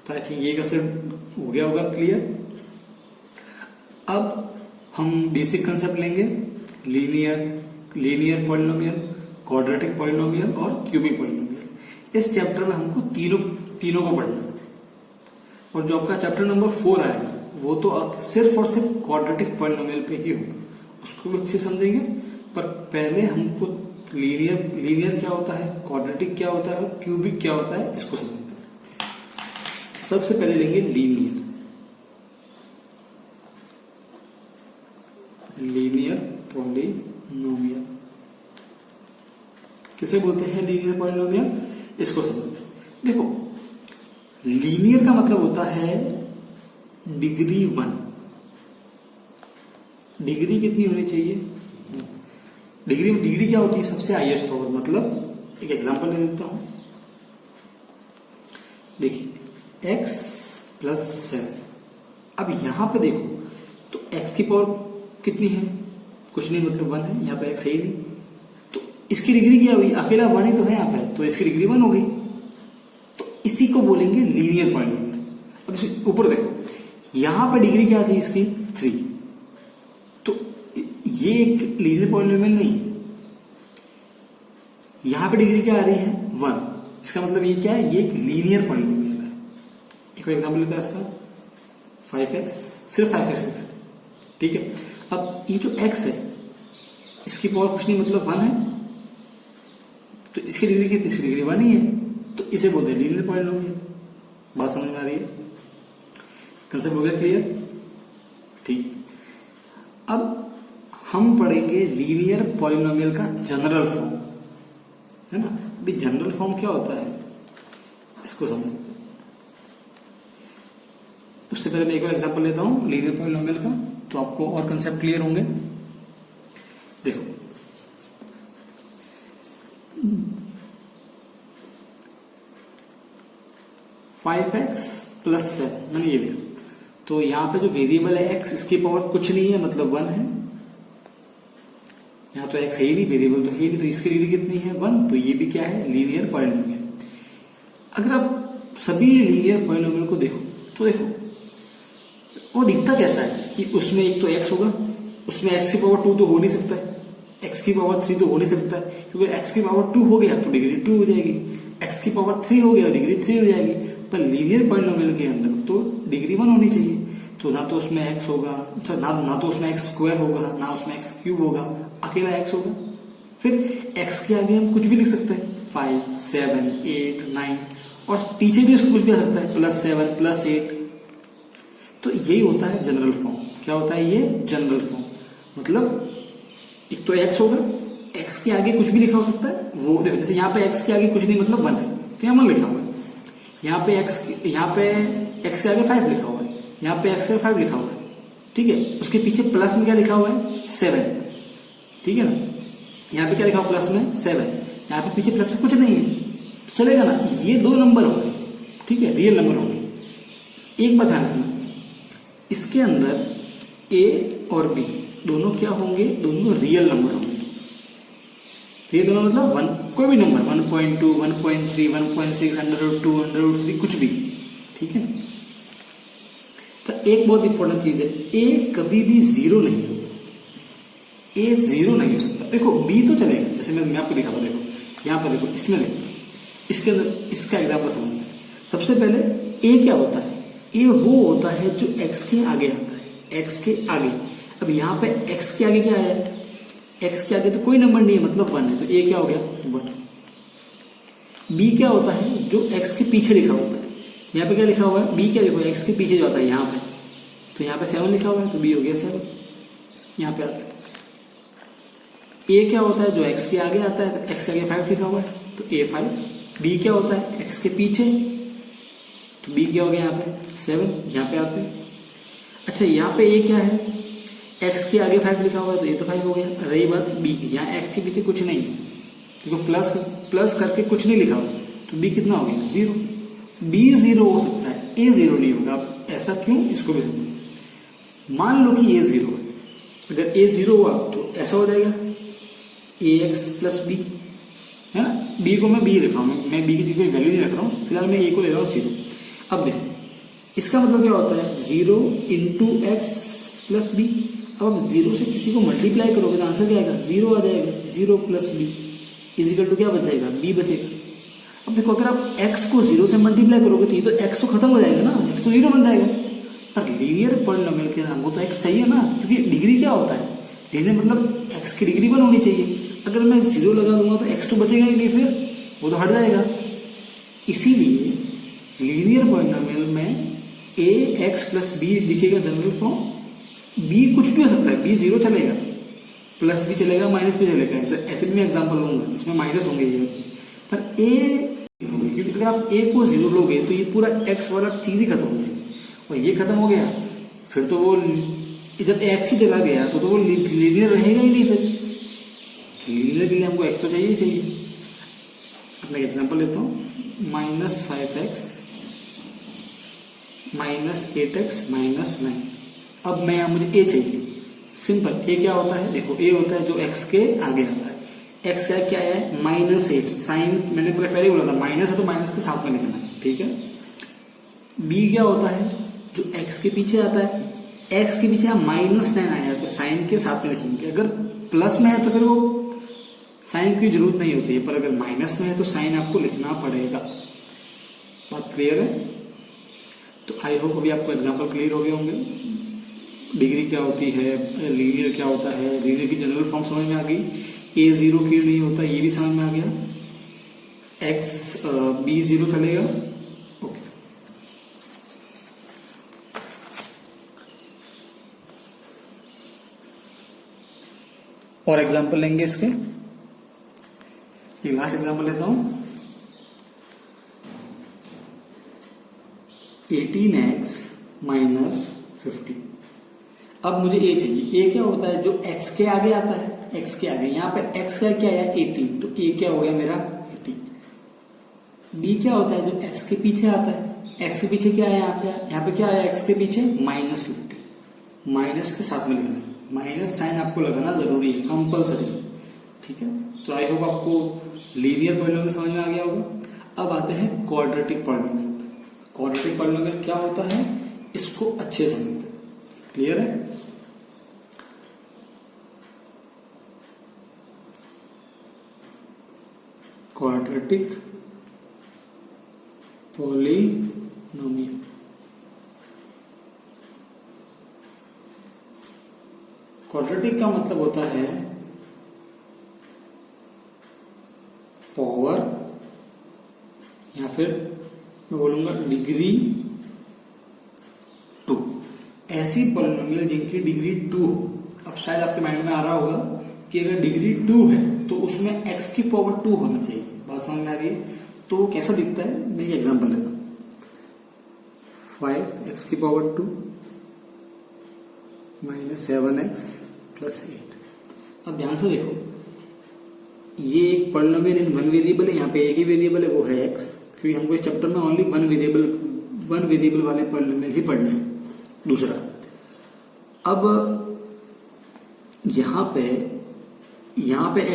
A: तो आई थिंक ये कंसेप्ट हो गया होगा क्लियर। अब हम बेसिक कंसेप्ट लेंगे, लीनियर पॉलिनोमियल, क्वाड्रेटिक पॉलिनोमियल और क्यूबिक पॉलिनोमियल। इस चैप्टर में हमको तीनों को पढ़ना है। और जो आपका चैप्टर नंबर 4 आएगा, वो तो सिर्फ और सिर्फ क्वाड्रेटिक पॉलिनोमियल पे ही होगा, उसको भी अच्छे समझेंगे। पर पहले हमको लीनियर क्या होता है, क्वाड्रेटिक क्या होता है, क्यूबिक क्या होता है, इसको समझते हैं। सबसे पहले लेंगे लीनियर पॉलिनोमियल। किसे बोलते हैं लीनियर पॉलिनोमियल, इसको समझते हैं। देखो लीनियर का मतलब होता है डिग्री 1। डिग्री कितनी होनी चाहिए, डिग्री क्या होती है, सबसे हाईएस्ट पावर। मतलब एक एग्जांपल ले लेता हूं, देखिए x प्लस 7। अब यहां पे देखो तो x की पावर कितनी है, कुछ नहीं मतलब 1 है, यहाँ पे x है ही नहीं, तो इसकी डिग्री क्या हुई, अकेला 1 ही तो है यहाँ पे, तो इसकी डिग्री 1 हो गई। तो इसी को बोलेंगे लीनियर पॉलिनोमियल। अब इसके ऊपर देखो, यहां पे डिग्री क्या थी इसकी 3, तो ये एक लीनियर पॉलिनोमियल नहीं है। यहां पे डिग्री क्या आ रही है 1, इसका मतलब ये क्या है, ये एक लीनियर पॉलिनोमियल है। एक एग्जांपल लेता है इसका 5x, सिर्फ 5x लेता है, ठीक है। अब ये जो x है, इसकी पावर कुछ नहीं मतलब 1 है, तो इसकी डिग्री कितनी, इसकी डिग्री 1 ही है, तो इसे बोलते हैं लीनियर पॉलिनोमियल। बात समझ में आ रही है, कंसेप्ट हो गया क्लियर, ठीक है। अब हम पढ़ेंगे लीनियर पॉलिनोमियल का जनरल फॉर्म, है ना। अभी जनरल फॉर्म क्या होता है, इसको समझो। उससे पहले मैं एक और एग्जांपल लेता हूं लीनियर पॉलिनोमियल का, तो आपको और कंसेप्ट क्लियर होंगे। देखो फाइव एक्स प्लस 7 मैंने ये लिखा, तो यहां पे जो वेरिएबल है x, इसकी पावर कुछ नहीं है मतलब 1 है, यहाँ तो x है ही नहीं, वेरिएबल तो है ही नहीं, तो इसकी डिग्री कितनी है 1, तो ये भी क्या है लीनियर पॉलिनोमियल। अगर आप सभी लीनियर पॉलिनोमियल को देखो तो देखो वो दिखता कैसा है कि उसमें एक तो x होगा, उसमें x की पावर 2 तो हो नहीं सकता है, एक्स की पावर 3 तो हो नहीं सकता है, क्योंकि एक्स की पावर 2 हो गया तो डिग्री 2 हो जाएगी, एक्स की पावर 3 हो गया डिग्री 3 हो जाएगी। पर लीनियर पॉलिनोमियल के अंदर तो डिग्री 1 होनी चाहिए, तो ना तो उसमें एक्स होगा, ना तो उसमें एक्स स्क्वायर होगा, ना उसमें एक्स क्यूब होगा, अकेला एक्स होगा। फिर एक्स के आगे हम कुछ भी लिख सकते हैं, 5, 7, 8, 9, और पीछे भी उसको कुछ भी आ सकता है, +7, +8। तो यही होता है जनरल फॉर्म। क्या होता है ये? General form. मतलब एक तो एक्स होगा, एक्स के आगे कुछ भी लिखा हो सकता है, वो देखो जैसे यहाँ पे एक्स के आगे कुछ नहीं मतलब 1 है, तो यहाँ 1 लिखा हुआ है। यहाँ पे एक्स के आगे 5 लिखा हुआ है, यहाँ पे एक्स के 5 लिखा हुआ है, ठीक है। उसके पीछे प्लस में क्या लिखा हुआ है? 7, ठीक है ना। यहाँ पे क्या लिखा हुआ प्लस में? 7। यहाँ पे पीछे प्लस में कुछ नहीं है, तो चलेगा ना। ये 2 नंबर होंगे, ठीक है, रियल नंबर होंगे। एक बात ध्यान रखना, इसके अंदर ए और बी दोनों क्या होंगे? दोनों रियल नंबर होंगे। रियल नंबर मतलब कोई भी नंबर, 1.2, 1.3, 1.6, 100√2, 100√3, कुछ भी, ठीक है। तो एक बहुत इंपॉर्टेंट चीज है, ए कभी भी 0 नहीं होगा, ए 0 नहीं हो सकता। देखो बी तो चलेगा, जैसे मैं आपको दिखाता हूं, देखो यहाँ पर देखो, इसमें देखो, इसके अंदर इसका एग्जाम्पल समझना है। सबसे पहले ए क्या होता है? ए वो होता है जो एक्स के आगे आता है, एक्स के आगे। अब यहाँ पे एक्स के आगे क्या है? एक्स के आगे तो कोई नंबर नहीं है, मतलब 1 है, तो ए क्या हो गया? 1। बी क्या होता है? जो एक्स के पीछे लिखा होता है। यहाँ पे क्या लिखा हुआ है? बी क्या लिखा हुआ है? एक्स के पीछे जो आता है यहाँ पे, तो यहाँ पे 7 लिखा हुआ है, तो बी हो गया 7। यहाँ पे आता है ए क्या होता है? जो एक्स के आगे आता है, तो एक्स के आगे 5 लिखा हुआ है, तो ए 5। बी क्या होता है? एक्स के पीछे, तो बी क्या हो गया यहाँ पे? 7। यहाँ पे आते हैं। अच्छा यहाँ पे ए क्या है? एक्स के आगे 5 लिखा हुआ है, तो ये तो 5 हो गया। रही बात बी की, यहाँ एक्स के पीछे कुछ नहीं है, क्योंकि प्लस करके कुछ नहीं लिखा हुआ, तो बी कितना हो गया? 0। बी 0 हो सकता है, ए 0 नहीं होगा। अब ऐसा क्यों? इसको भी समझो। मान लो कि ए 0 है, अगर ए 0 हुआ तो ऐसा हो जाएगा ax + b, है ना। बी को मैं बी रख रहा हूँ, मैं बी की कोई वैल्यू नहीं रख रहा हूँ, फिलहाल मैं ए को ले रहा हूँ 0। अब देखो इसका मतलब क्या होता है? 0 × x + b। अब आप 0 से किसी को मल्टीप्लाई करोगे तो आंसर क्या आएगा? 0 आ जाएगा। 0 + b = क्या बचेगा? b बचेगा। अब देखो अगर आप x को 0 से मल्टीप्लाई करोगे तो ये तो x तो खत्म हो जाएगा ना, x तो 0 बन जाएगा। पर लीनियर पॉलिनोमियल के हमको तो x चाहिए ना, क्योंकि डिग्री क्या होता है? लीनियर मतलब x की डिग्री 1 होनी चाहिए। अगर मैं 0 लगा दूंगा तो x तो बचेगा ही नहीं, फिर वो तो हट जाएगा। इसीलिए लीनियर पॉलिनोमियल में ax + b लिखेगा जनरल फॉर्म। b कुछ भी हो सकता है, b 0 चलेगा, प्लस भी चलेगा, माइनस भी चलेगा। ऐसे भी मैं एग्जांपल लूंगा जिसमें माइनस होंगे ये, पर a होंगे, क्योंकि अगर आप a को 0 लोगे तो ये पूरा x वाला चीज ही खत्म हो जाएगी, और ये खत्म हो गया फिर तो वो जब x ही चला गया तो वो लीनियर रहेगा ही नहीं। फिर लीनियर के लिए हमको x तो चाहिए ही चाहिए। अब मैं एग्जांपल लेता हूँ, -5x -8x -9। अब मैं मुझे a चाहिए। सिंपल, a क्या होता है? देखो a होता है जो x के आगे आता है। x का क्या है? -8। साइन मैंने पहले ही बोला था, माइनस है तो माइनस के साथ में लिखना है, ठीक है। b क्या होता है? जो x के पीछे आता है। x के पीछे -9 आया तो साइन के साथ में लिखेंगे। अगर प्लस में है तो फिर वो साइन की जरूरत नहीं होती है, पर अगर माइनस में है तो साइन आपको लिखना पड़ेगा। बात क्लियर है? तो आई होप अभी आपको एग्जांपल क्लियर हो गए होंगे। डिग्री क्या होती है, लीनियर क्या होता है, लीनियर की जनरल फॉर्म समझ में आ गई। a 0 क्यों नहीं होता ये भी समझ में आ गया। b 0 चलेगा, ओके। और एग्जांपल लेंगे इसके, ये लास्ट एग्जांपल लेता हूं। 18x - 50। अब मुझे a चाहिए। a क्या होता है? जो x के आगे आता है, x के आगे। यहाँ पे x का क्या है? 18, तो a क्या हो गया मेरा? 18। b क्या होता है? जो x के पीछे आता है। x के पीछे क्या है? यहाँ पे क्या है? x के पीछे -50। माइनस के साथ में लिखना है, माइनस साइन आपको लगाना जरूरी है, कंपल्सरी, ठीक है। तो आई होप आपको लीनियर पॉलिनोमियल समझ में आ गया होगा। अब आते हैं क्वाड्रेटिक पॉलिनोमियल। क्वाड्रेटिक पॉलिनोमियल क्या होता है इसको अच्छे समझते हैं। क्लियर है? Quadratic polynomial. क्वाड्रेटिक का मतलब होता है पावर या फिर मैं बोलूंगा डिग्री 2, ऐसी पॉलिनोमियल जिनकी डिग्री 2 हो। अब शायद आपके माइंड में आ रहा होगा कि अगर डिग्री 2 है तो उसमें x की पावर 2 होना चाहिए। बात समझ में आ रही है? तो कैसा दिखता है, मैं एक एग्जांपल लेता हूं। 5x की पावर 2 माइनस 7x प्लस 8। अब ध्यान से देखो, ये एक पॉलिनोमियल इन वन वेरिएबल है, यहाँ पे एक ही वेरिएबल है, वो है x, क्योंकि हमको इस चैप्टर में ओनली वन वेरिएबल वाले पॉलिनोमियल ही पढ़ने हैं। दूसरा, अब यहाँ पे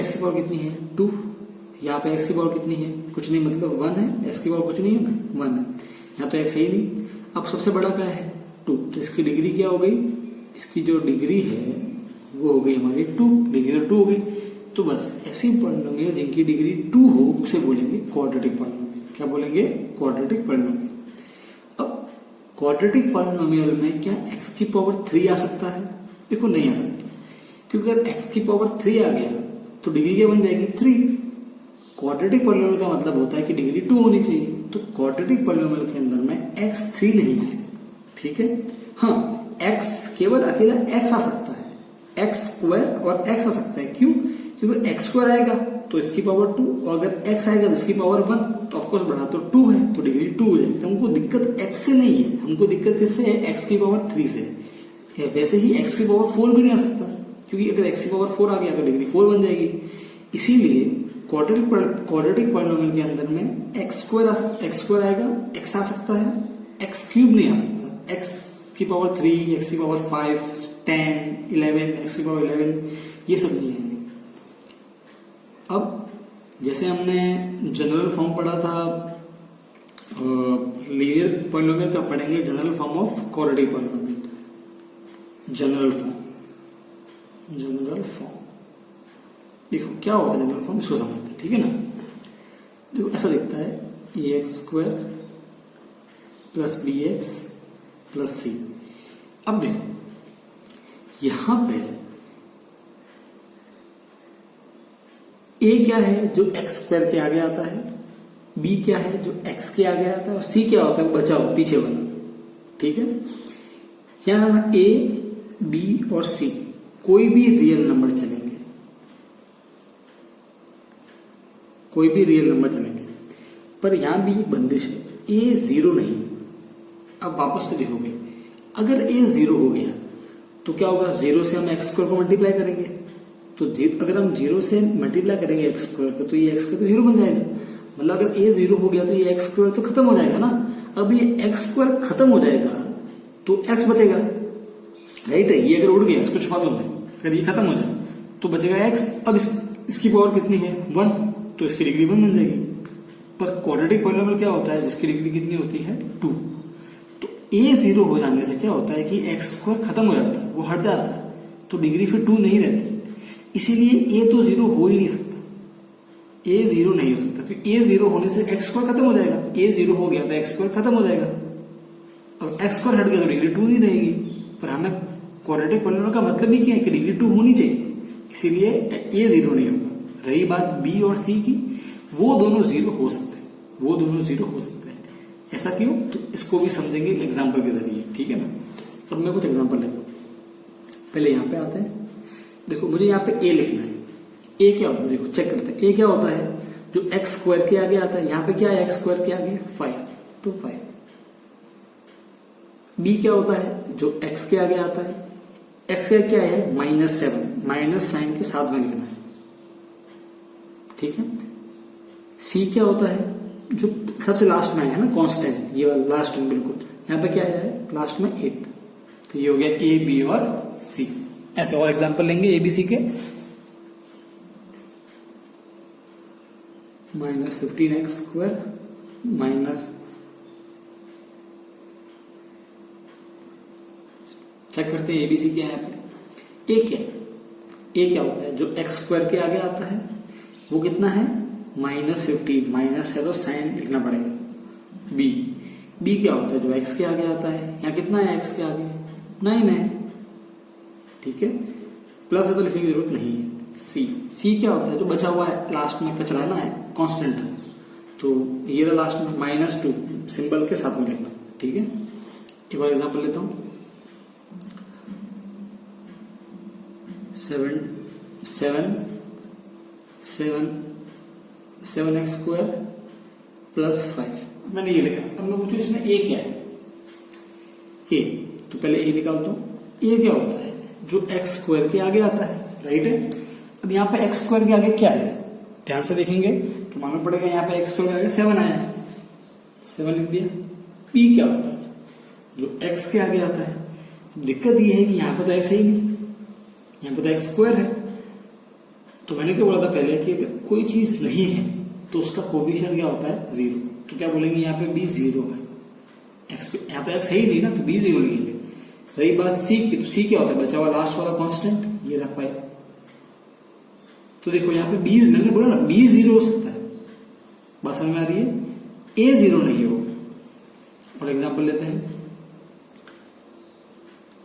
A: x की पावर कितनी है 2, यहाँ पे x की पावर कितनी है कुछ नहीं, मतलब 1 है, x की पावर कुछ नहीं है ना 1 है, यहाँ तो x है ही नहीं। अब सबसे बड़ा क्या है 2, तो इसकी डिग्री क्या हो गई, इसकी जो डिग्री है वो हो गई हमारी 2, डिग्री तो 2 हो गई। तो बस ऐसी पॉलिनोमियल जिनकी डिग्री 2 हो उसे बोलेंगे क्वाड्रेटिक पॉलिनोमियल। क्या बोलेंगे? Quadratic polynomial. अब क्वाड्रेटिक पॉलिनोमियल में क्या x की पावर 3 आ सकता है? देखो नहीं आ सकता, क्योंकि अगर x की पावर 3 आ गया तो डिग्री क्या बन जाएगी 3। क्वाड्रेटिक पॉलिनोमियल का मतलब होता है कि डिग्री 2 होनी चाहिए, तो क्वाड्रेटिक पॉलिनोमियल के अंदर में x 3 नहीं आएगा। ठीक है, हाँ x केवल अकेला x आ सकता है, x स्क्वायर और x आ सकता है। क्यों? क्योंकि x स्क्वायर आएगा तो इसकी पावर 2, और अगर x आएगा तो इसकी पावर 1, तो ऑफकोर्स बढ़ा तो 2 है, तो डिग्री 2 हो जाएगी। तो हमको दिक्कत x से नहीं है, हमको दिक्कत किससे है? x की पावर 3 से। वैसे ही x की पावर 4 भी नहीं आ सकता, क्योंकि अगर x की पावर 4 आ गया तो डिग्री 4 बन जाएगी। इसीलिए क्वाड्रेटिक पॉलिनोमियल के अंदर में x स्क्वायर आएगा, x आ सकता है, x क्यूब नहीं आ सकता। x की पावर 3, x की पावर 5, 10, 11, x की पावर 11 ये सब नहीं है। अब जैसे हमने जनरल फॉर्म पढ़ा था, लीनियर पॉलिनोमियल का पढ़ेंगे general form of quadratic polynomial. General form देखो क्या होता है जनरल फॉर्म, इसको समझते हैं। ठीक है ना, देखो ऐसा दिखता है ax square plus bx plus c। अब देखो यहां पे a क्या है जो x स्क्वायर के आगे आता है, b क्या है जो x के आगे आता है, और c क्या होता है बचा हुआ पीछे वाला। ठीक है, यहां a b और c कोई भी रियल नंबर चलेंगे, कोई भी रियल नंबर चलेंगे, पर यहां भी एक बंदिश है, a 0 नहीं। अब वापस से देखोगे, अगर a 0 हो गया तो क्या होगा, 0 से हम x स्क्वायर को मल्टीप्लाई करेंगे, तो अगर हम 0 से मल्टीप्लाई करेंगे x स्क्वायर को तो ये x स्क्वायर तो 0 बन जाएगा। मतलब अगर a 0 हो गया तो ये x स्क्वायर तो खत्म हो जाएगा ना। अब ये x स्क्वायर खत्म हो जाएगा तो x बचेगा, राइट है। ये अगर उड़ गया, इसको छुपा दो मैं, अगर ये खत्म हो जाए तो बचेगा x। अब इसकी पावर कितनी है 1, तो इसकी डिग्री 1 बन जाएगी। पर क्वाड्रेटिक पॉलिनोमियल क्या होता है जिसकी डिग्री कितनी होती है 2। तो a 0 हो जाने से क्या होता है कि x स्क्वायर खत्म हो जाता है, वो हट जाता है, तो डिग्री फिर 2 नहीं रहती। इसीलिए a तो 0 हो ही नहीं सकता, a 0 नहीं हो सकता, क्योंकि a 0 होने से x स्क्वायर खत्म हो जाएगा। a 0 हो गया तो x स्क्वायर खत्म हो जाएगा, अब x स्क्वायर हट गया तो डिग्री 2 नहीं रहेगी। पर हमें क्वाड्रेटिक पॉलिनोमियल का मतलब ही क्या है कि डिग्री 2 होनी चाहिए, इसीलिए a 0 नहीं होगा। रही बात b और c की, वो दोनों 0 हो सकते हैं, वो दोनों 0 हो सकते हैं। ऐसा क्यों, तो इसको भी समझेंगे एग्जाम्पल के जरिए। ठीक है ना, अब मैं कुछ एग्जाम्पल लेता हूं। पहले यहां पे आते हैं, देखो मुझे यहाँ पे a लिखना है। a क्या होता है, देखो चेक करते हैं। a क्या होता है जो x स्क्वायर के आगे आता है, यहाँ पे क्या है x स्क्वायर के आगे 5, तो 5। b क्या होता है जो x के आगे आता है, x का क्या है -7, माइनस साइन के साथ में लिखना है। ठीक है, c क्या होता है जो सबसे लास्ट में है ना कांस्टेंट, ये वाला लास्ट में बिल्कुल, यहाँ पे क्या आया है लास्ट में 8, तो ये हो गया a b और c। ऐसे और एग्जांपल लेंगे a b c के। -15x स्क्वायर माइनस, चेक करते हैं एबीसी क्या है यहाँ पे। ए क्या है, ए क्या होता है जो एक्स स्क्वायर के आगे आता है, वो कितना है -15, माइनस है तो साइन लिखना पड़ेगा। बी क्या होता है, जो एक्स के आगे आता है। यहाँ कितना है एक्स के आगे, 9 है, ठीक है, प्लस है तो लिखने की जरूरत नहीं है। सी क्या होता है, जो बचा हुआ है लास्ट में कचरा ना है, कांस्टेंट है, तो ये रहा लास्ट में -2 सिंबल के साथ में लिखना, ठीक है। एक और एग्जांपल लेता हूं, 7x² + 5, मैंने ये लिखा। अब मैं पूछूं इसमें ए क्या है, ए, तो पहले ए निकालता हूं। ए क्या होता है, जो x² के आगे आता है, राइट है। अब यहाँ पे x² के आगे क्या है, ध्यान से देखेंगे तो मालूम पड़ेगा, यहाँ पे x² के आगे 7 आया है, 7 लिख दिया। p क्या होता है, जो x के आगे आता है। दिक्कत ये है कि यहाँ पे तो x है ही नहीं, यहाँ पे तो x² है। तो मैंने क्या बोला था पहले कि अगर कोई चीज नहीं है तो उसका कोफिशिएंट क्या होता है, 0। तो क्या बोलेंगे, यहाँ पे b 0 है, यहाँ तो x है ही नहीं ना, तो b 0 लिखेंगे। रही बात c की, तो c क्या होता है, बचा हुआ लास्ट वाला कांस्टेंट, ये रहा 5। तो देखो यहाँ पे b, मैंने बोला ना b 0 हो सकता है, बात समझ में आ रही है, a 0 नहीं हो। और एग्जांपल लेते हैं,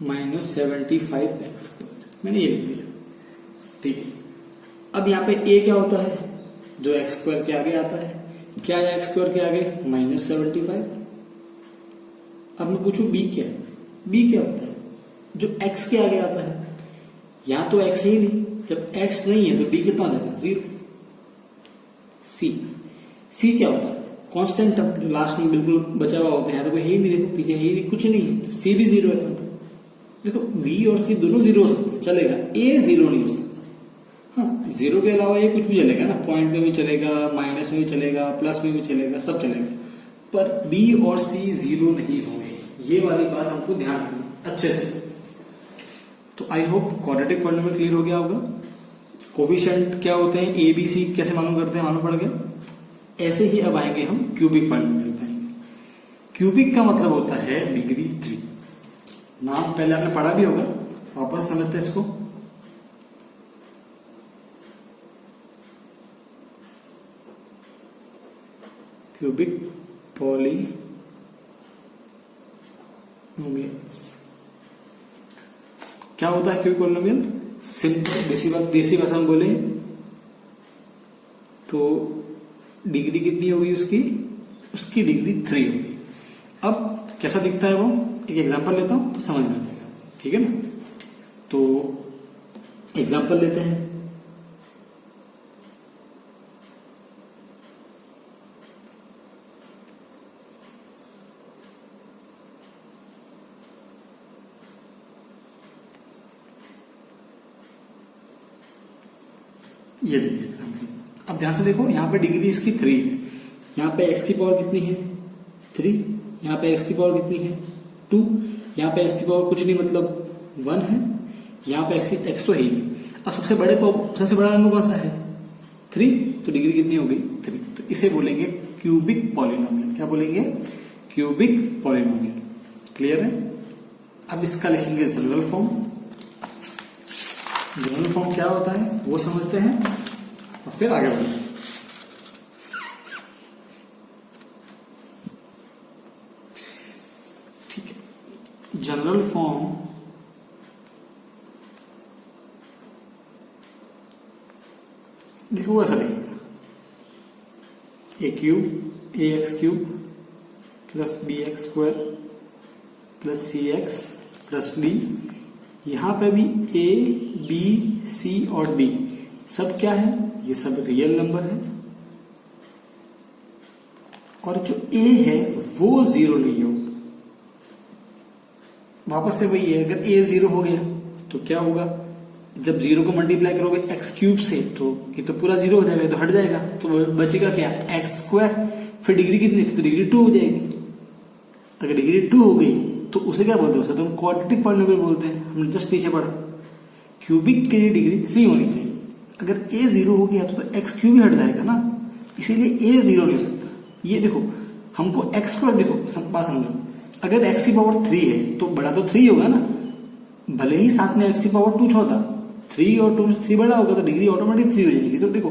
A: -75x², मैंने ये लिख दिया, ठीक है। अब यहाँ पे a क्या होता है, जो x² के आगे आता है। क्या है x² के आगे, -75। अब मैं पूछूं b क्या है, b क्या होता है, जो x के आगे आता है। यहां तो x है ही नहीं, जब x नहीं है तो b कितना देगा, 0। c क्या होता है, कांस्टेंट, जो लास्ट में बिल्कुल बचा हुआ होता है, तो कोई है ही नहीं, देखो पीछे है ही नहीं, कुछ नहीं है, तो c भी 0 है। देखो b और c दोनों 0 हो सकते हैं, चलेगा, a 0 नहीं हो सकता। हाँ, 0 के अलावा ये कुछ भी चलेगा ना, पॉइंट में भी चलेगा, माइनस में भी चलेगा, प्लस में भी चलेगा, सब चलेगा, पर b और c 0 नहीं होंगे। ये वाली बात हमको ध्यान रखनी अच्छे से। तो I hope quadratic polynomial clear हो गया होगा। कोफिशिएंट क्या होते हैं, ए बी सी कैसे मालूम करते हैं, मालूम पड़ गया। ऐसे ही अब आएंगे हम क्यूबिक पॉलिनोमियल पे आएंगे। क्यूबिक का मतलब होता है डिग्री 3। नाम पहले आपने पढ़ा भी होगा, वापस समझते हैं इसको। क्यूबिक पॉलिनोमियल्स क्या होता है, क्यूबिक पॉलिनोमियल सिंपल, देसी भाषा में बोले तो डिग्री कितनी होगी उसकी डिग्री 3 होगी। अब कैसा दिखता है वो, एक एग्जांपल लेता हूं तो समझ में आ जाएगा, ठीक है ना। तो एग्जांपल लेते हैं, ये देखिए एग्जांपल। अब ध्यान से देखो, यहाँ पे डिग्री इसकी 3 है, यहाँ पे x की पावर कितनी है, 3, यहाँ पे x की पावर कितनी है, 2, यहाँ पे x की पावर कुछ नहीं मतलब 1 है, यहाँ पे x तो है ही नहीं। अब सबसे बड़ा नंबर कौन सा है, 3, तो डिग्री कितनी होगी, 3। तो इसे बोलेंगे क्यूबिक पॉलिनोमियल। क्या बोलेंगे, क्यूबिक पॉलिनोमियल। क्लियर है। अब इसका लिखेंगे जनरल फॉर्म। जनरल फॉर्म क्या होता है वो समझते हैं और फिर आगे बढ़ते हैं। ठीक है, जनरल फॉर्म देखो ऐसा लिखेगा, ax³ plus bx² plus cx plus d। यहां पे भी a b c और d सब क्या है, ये सब रियल नंबर है, और जो a है वो 0 नहीं होगा। वापस से वही है, अगर a 0 हो गया तो क्या होगा, जब 0 को मल्टीप्लाई करोगे x³ से तो ये तो पूरा 0 हो जाएगा, तो हट जाएगा, तो बचेगा क्या, x²। फिर डिग्री कितनी, तो डिग्री 2 हो जाएगी। अगर डिग्री 2 हो गई तो उसे क्या बोलते हैं, उसे तो हम क्वाड्रेटिक पॉलिनोमियल बोलते हैं। हमने जस्ट पीछे पढ़ा, क्यूबिक के लिए डिग्री 3 होनी चाहिए। अगर a 0 हो गया तो x³ भी हट जाएगा ना, इसीलिए a 0 नहीं हो सकता। ये देखो, हमको x², देखो बात समझो, अगर x की पावर 3 है तो बड़ा तो 3 होगा ना, भले ही साथ में x की पावर 2 छोटा, 3 और 2 से 3 बड़ा होगा तो डिग्री ऑटोमेटिक 3 हो जाएगी। तो देखो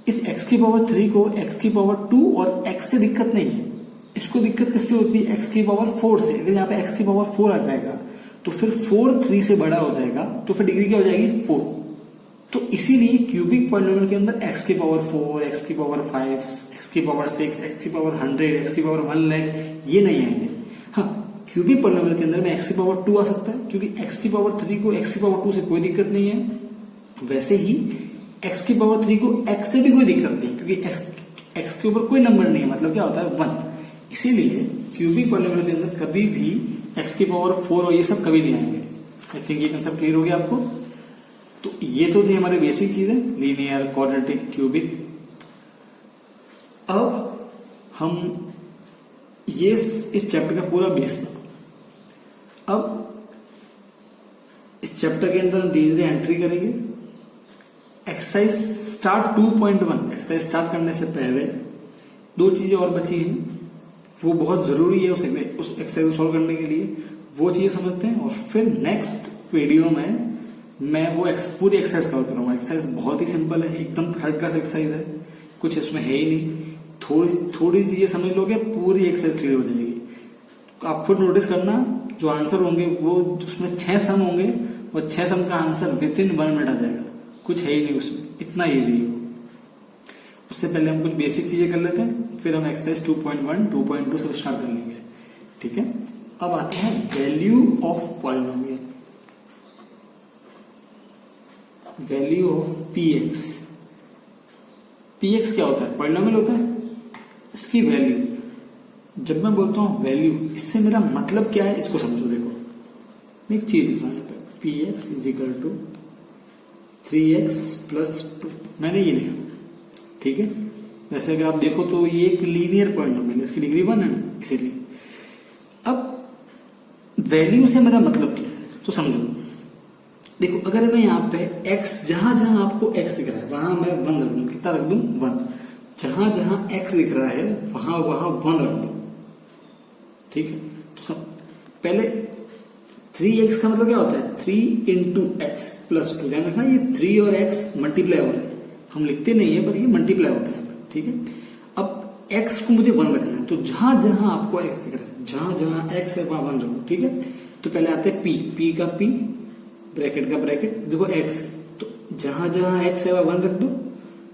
A: इस x की पावर 3 को x की पावर 2 और x से दिक्कत नहीं है, इसको दिक्कत किससे होती है, x की पावर 4 से। अगर यहाँ पे x की पावर 4 आ जाएगा तो फिर 4 3 से बड़ा हो जाएगा, तो फिर डिग्री क्या हो जाएगी 4। तो इसीलिए क्यूबिक पॉलिनोमियल के अंदर x की पावर 4, x की पावर 5, x की पावर 6, x की पावर 100, x की पावर 1 लाख ये नहीं आएंगे। हाँ, क्यूबिक पॉलिनोमियल के अंदर में x की पावर 2 आ सकता है, क्योंकि x की पावर 3 को x की पावर 2 से कोई दिक्कत नहीं है। वैसे ही x की पावर 3 को x से भी कोई दिक्कत नहीं, क्योंकि x के ऊपर कोई नंबर नहीं है, मतलब क्या होता है 1। इसीलिए क्यूबिक पॉलिनोमियल के अंदर कभी भी x की पावर 4 और ये सब कभी नहीं आएंगे। आई थिंक ये कंसेप्ट क्लियर हो गया आपको। तो ये तो थी हमारे बेसिक चीजें, लीनियर, क्वाड्रेटिक, क्यूबिक। अब हम ये इस चैप्टर का पूरा बेस था। अब इस चैप्टर के अंदर हम धीरे धीरे एंट्री करेंगे। एक्सरसाइज स्टार्ट 2.1, एक्सरसाइज स्टार्ट करने से पहले दो चीजें और बची हैं, वो बहुत जरूरी है उस एक्सरसाइज को सॉल्व करने के लिए। वो चीजें समझते हैं और फिर नेक्स्ट वीडियो में मैं वो पूरी एक्सरसाइज कवर करूंगा। एक्सरसाइज बहुत ही सिंपल है, एकदम थर्ड क्लास एक्सरसाइज है, कुछ इसमें है ही नहीं। थोड़ी चीजें समझ लोगे, पूरी एक्सरसाइज क्लियर हो जाएगी। तो आप खुद नोटिस करना, जो आंसर होंगे वो उसमें 6 सम होंगे, और 6 सम का आंसर विद इन 1 मिनट आ जाएगा, कुछ है ही नहीं उसमें, इतना ईजी है। उससे पहले हम कुछ बेसिक चीजें कर लेते हैं, फिर हम एक्सरसाइज 2.1, 2.2 से स्टार्ट कर लेंगे। ठीक है, अब आते हैं value of polynomial. Value of px। px क्या होता है, पॉलिनोमियल होता है, इसकी वैल्यू। जब मैं बोलता हूं वैल्यू, इससे मेरा मतलब क्या है इसको समझो। देखो मैं एक चीज दिखा रहा हूं, px is equal to 3x plus 2, मैंने ये लिखा। ठीक है, वैसे अगर आप देखो तो ये एक लीनियर पॉलिनोमियल है, इसकी डिग्री 1 है ना, इसीलिए। अब वैल्यू से मेरा मतलब क्या है तो समझो। देखो अगर मैं यहाँ पे x, जहां जहां आपको x दिख रहा है वहां मैं 1 रख दूं, कितना रख दूं 1। जहां जहां x दिख रहा है वहां 1 रख दूं। ठीक है, तो पहले 3x का मतलब क्या होता है, 3 इंटू एक्स प्लस 2। ध्यान रखना, ये 3 और x मल्टीप्लाई हो रहा है, हम लिखते नहीं है पर ये मल्टीप्लाई होता है। ठीक है, अब x को मुझे 1 रखना है, तो जहां जहां आपको x दिख रहा है, जहां जहां x है वहां 1 रखो। ठीक है, तो पहले आते हैं p का p, ब्रैकेट का ब्रैकेट, देखो x, तो जहां जहां x है वहां 1 रख दो,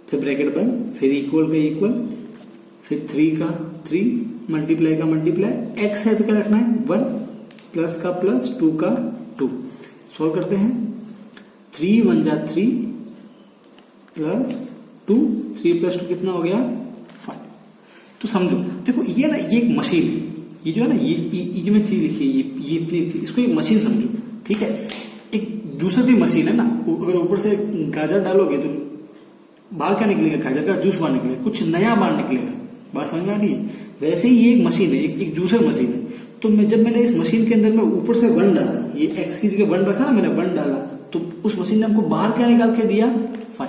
A: फिर ब्रैकेट बंद, फिर इक्वल का इक्वल, फिर 3 का 3, मल्टीप्लाई का मल्टीप्लाई। x है तो क्या रखना है 1, प्लस का प्लस, 2 का 2। सॉल्व करते हैं, 3 1 जा 3 प्लस 2, 3 प्लस 2 कितना हो गया 5। तो समझो, देखो ये ना, ये एक मशीन है, ये जो है ना, ये जो मैं चीज लिखी है, ये इतनी, इसको एक मशीन समझो। ठीक है, एक जूसर की मशीन है ना, अगर ऊपर से गाजर डालोगे तो बाहर क्या निकलेगा, गाजर का जूस बाहर निकलेगा, कुछ नया बाहर निकलेगा। बात समझ में आ रही है? वैसे ही ये एक मशीन है, एक जूसर मशीन है। तो जब मैंने इस मशीन के अंदर में ऊपर से 1 डाला, ये x की जगह 1 रखा ना, मैंने 1 डाला, तो उस मशीन ने हमको बाहर क्या निकाल के दिया 5।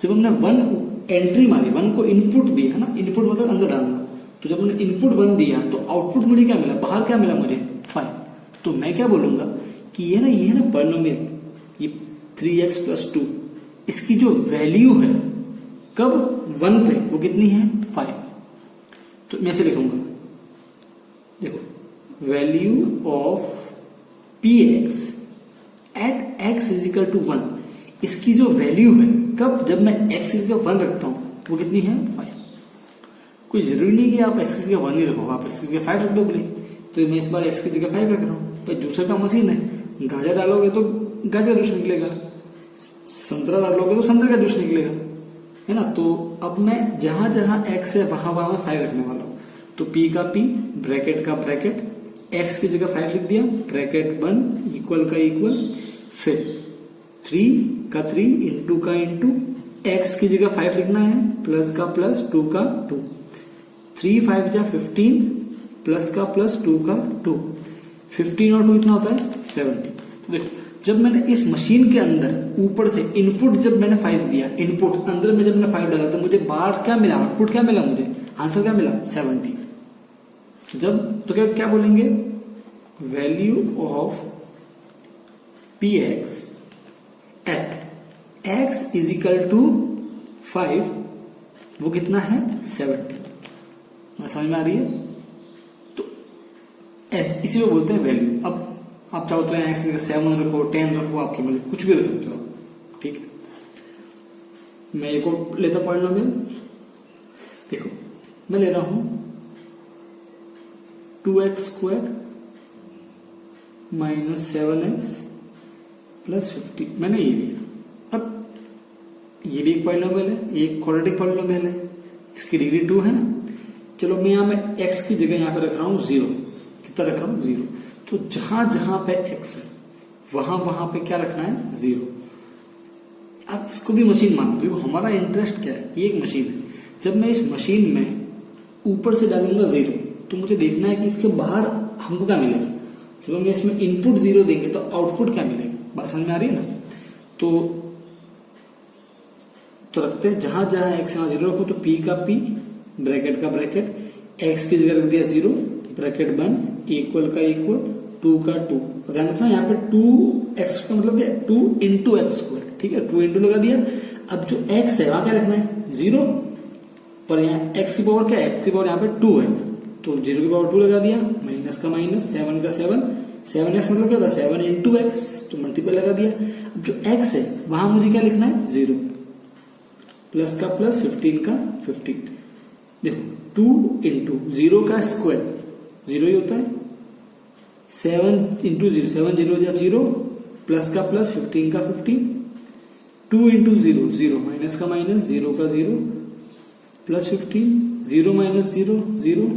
A: जब हमने 1 एंट्री मारी, 1 को इनपुट दिया ना, इनपुट मतलब अंदर डालना, तो जब मैंने इनपुट 1 दिया तो आउटपुट मुझे क्या मिला, बाहर क्या मिला मुझे 5। तो मैं क्या बोलूंगा कि ये है ना पॉलिनोमियल, ये 3x प्लस 2, इसकी जो वैल्यू है कब 1 पे, वो कितनी है 5। तो मैं ऐसे लिखूंगा, देखो value of px at x is equal to 1, इसकी जो वैल्यू है कब, जब मैं x इज इक्वल 1 रखता हूं, वो कितनी है 5। कोई जरूरी नहीं कि आप x की जगह 1 ही रखो, आप x की जगह 5 रख दो बोले। तो मैं इस बार x की जगह 5 रख रहा हूं, तो जूसर का मशीन है, गाजर डालोगे तो गाजर का जूस निकलेगा, संतरा डालोगे तो संतरे का जूस निकलेगा, है ना। तो अब मैं जहां जहां x है वहां वहां मैं 5 रखने वाला हूं। तो p का p, ब्रैकेट का ब्रैकेट, x की जगह 5 लिख दिया, ब्रैकेट बंद, इक्वल का इक्वल, फिर 3 का 3, इंटू का इंटू, x की जगह 5 लिखना है, प्लस का प्लस, 2 का 2, 3 5 जा 15, प्लस का प्लस, 2 का 2, 15 और 2 इतना होता है 70। तो देखो जब मैंने इस मशीन के अंदर ऊपर से इनपुट, जब मैंने 5 दिया, इनपुट अंदर में जब मैंने 5 डाला, तो मुझे बाहर क्या मिला, आउटपुट क्या मिला, मुझे आंसर क्या मिला 70। जब तो क्या बोलेंगे, value of px at x is equal to 5 वो कितना है 70। समझ में आ रही है? तो इसी को बोलते हैं वैल्यू। अब आप चाहो तो एक्स 7 रखो, 10 रखो, आपकी मर्जी, कुछ भी रख सकते हो आप। ठीक है, मैं एक और लेता पॉलिनोमियल। देखो मैं ले रहा हूं 2x² - 7x + 50, मैंने ये लिया। अब ये भी एक पॉलिनोमियल है, एक क्वाड्रेटिक पॉलिनोमियल है, इसकी डिग्री 2 है ना। चलो मैं यहां में x की जगह यहां पे रख रहा हूं 0। कितना रख रहा हूं 0। तो जहां जहां पे x है वहां पे क्या रखना है 0। अब इसको भी मशीन मान लो। देखो हमारा इंटरेस्ट क्या है, ये एक मशीन है। जब मैं इस मशीन में ऊपर से डालूंगा 0 तो मुझे देखना है कि इसके बाहर हमको क्या मिलेगा। चलो मैं इसमें इनपुट 0 देंगे तो आउटपुट क्या मिलेगा, बात समझ में आ रही है ना। तो रखते हैं जहां जहां x यहां 0 रखो तो p का p, ब्रैकेट का ब्रैकेट, x की जगह रख दिया 0, ब्रैकेट बंद, इक्वल का इक्वल, 2 का 2। ध्यान रखना यहाँ पे 2x का मतलब क्या, 2 × x²। ठीक है, 2 × लगा दिया। अब जो x है वहां क्या रखना है 0, पर यहाँ x की पावर क्या है, x की पावर यहाँ पे 2 है तो 0 की पावर 2 लगा दिया, माइनस का माइनस, 7 का 7, 7x मतलब क्या था 7 × x, तो मल्टीपल लगा दिया। अब जो x है वहां मुझे क्या लिखना है 0, प्लस का प्लस, 15 का 15। देखो 2 × 0 का स्क्वायर 0 ही होता है, 7 × 0, 7 0 या 0, प्लस का प्लस, 15 का 15, 2 × 0 0, माइनस का माइनस, 0 का 0, प्लस 15, 0 - 0 0,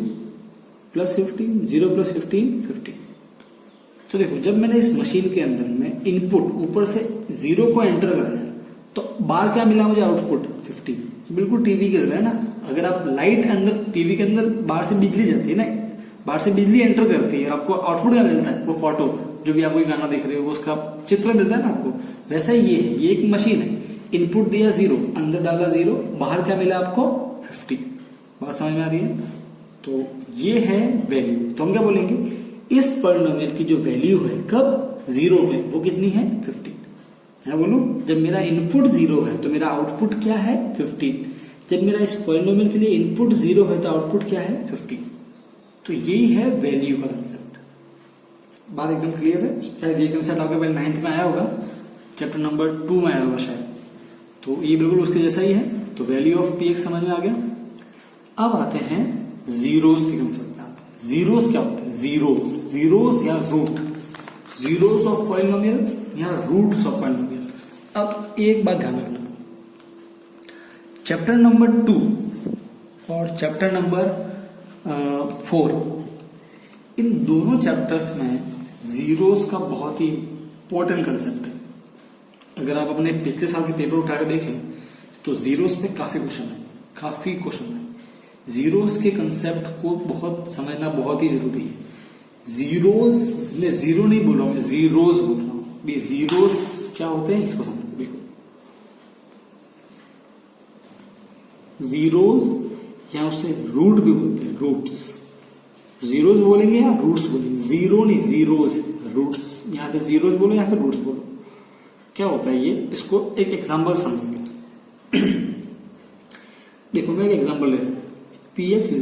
A: प्लस 15, 0 + 15 15। तो देखो जब मैंने इस मशीन के अंदर में इनपुट ऊपर से 0 को एंटर कराया तो बाहर क्या मिला मुझे, आउटपुट 15। बिल्कुल टीवी की तरह है ना। अगर आप लाइट अंदर, टीवी के अंदर बाहर से बिजली जाती है ना, बाहर से बिजली एंटर करती है, आपको आउटपुट क्या मिलता है, वो फोटो, जो भी आप कोई गाना देख रहे हो उसका चित्र मिलता है ना आपको। वैसा ही ये है, ये एक मशीन है। इनपुट दिया 0, अंदर डाला 0, बाहर क्या मिला आपको 50। बात समझ में आ रही है? तो ये है वैल्यू। तो हम क्या बोलेंगे, इस पॉलिनोमियल की जो वैल्यू है कब 0 पे, वो कितनी है 15। मैं बोलूं जब मेरा इनपुट 0 है तो मेरा आउटपुट क्या है 15। जब मेरा इस पॉलिनोमियल के लिए इनपुट 0 है तो आउटपुट क्या है 15। तो यही है वैल्यू का कंसेप्ट। बात एकदम क्लियर है? शायद ये कंसेप्ट आपके पहले 9th में आया होगा, चैप्टर नंबर 2 में आया होगा शायद। तो ये बिल्कुल उसके जैसा ही है। तो वैल्यू ऑफ px समझ में आ गया। अब आते हैं जीरोस के कंसेप्ट में आते हैं। जीरोस क्या होता है, जीरोस या रूट, जीरोस ऑफ पॉलिनोमियल या रूट्स ऑफ पॉलिनोमियल। अब एक बात ध्यान रखना, चैप्टर नंबर 2 और चैप्टर नंबर 4, इन दोनों चैप्टर्स में जीरोस का बहुत ही इंपॉर्टेंट कंसेप्ट है। अगर आप अपने पिछले साल के पेपर उठा कर देखें तो जीरोस पे काफी क्वेश्चन है। जीरोस के कंसेप्ट को बहुत समझना बहुत ही जरूरी है। जीरोस में जीरो नहीं बोल रहा हूं, मैं जीरोस बोल रहा हूं। जीरोस क्या होते हैं इसको समझते। देखो जीरोस या उसे रूट भी बोलते हैं, रूट्स। जीरोस बोलेंगे या रूट्स बोलेंगे, जीरो नहीं जीरोस, रूट्स। यहाँ पे जीरोस बोलो यहाँ पे रूट्स बोलो। क्या होता है ये, इसको एक एग्जांपल समझेंगे। देखो मैं एक एग्जांपल ले रहा हूं, px =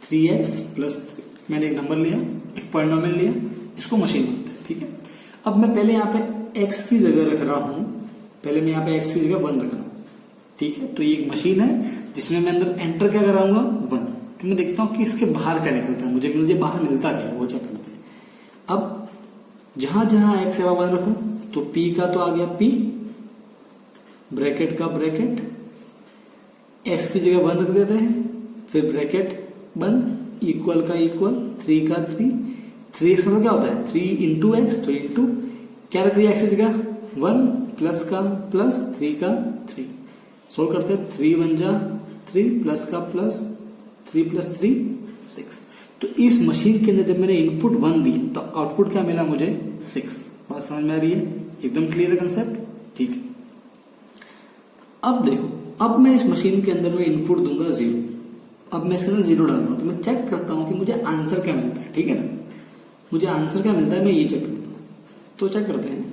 A: 3x + 3। मैंने एक नंबर लिया, एक पॉलिनोमियल लिया, इसको मशीन मानते हैं। ठीक है, अब मैं पहले यहाँ पे x की जगह रख रहा हूं, पहले मैं यहाँ पे x की जगह 1 रख रहा हूं। ठीक है, तो ये एक मशीन है जिसमें मैं अंदर एंटर क्या कराऊंगा 1। तो मैं देखता हूं कि इसके बाहर क्या निकलता है, मुझे बाहर मिलता क्या है वो चेक करते हैं। अब जहां जहां x है 1 रखो तो p का तो आ गया p, ब्रैकेट का ब्रैकेट, x की जगह 1 रख देते हैं, फिर ब्रैकेट बंद, इक्वल का इक्वल, 3 का 3, 3x मतलब क्या होता है 3 × x, तो इंटू क्या रख दिया x की जगह 1, प्लस का प्लस, 3 का 3। सोल्व करते हैं, 3 × 1 = 3, प्लस का प्लस, 3 + 3 6। तो इस मशीन के अंदर जब मैंने इनपुट 1 दिया तो आउटपुट क्या मिला मुझे 6। बात समझ में आ रही है? एकदम क्लियर है कंसेप्ट। ठीक है, अब देखो, अब मैं इस मशीन के अंदर में इनपुट दूंगा 0। अब मैं इसके अंदर 0 डाल रहा हूं तो मैं चेक करता हूं कि मुझे आंसर क्या मिलता है। ठीक है ना, मुझे आंसर क्या मिलता है मैं ये चेक करता हूं। तो चेक करते हैं,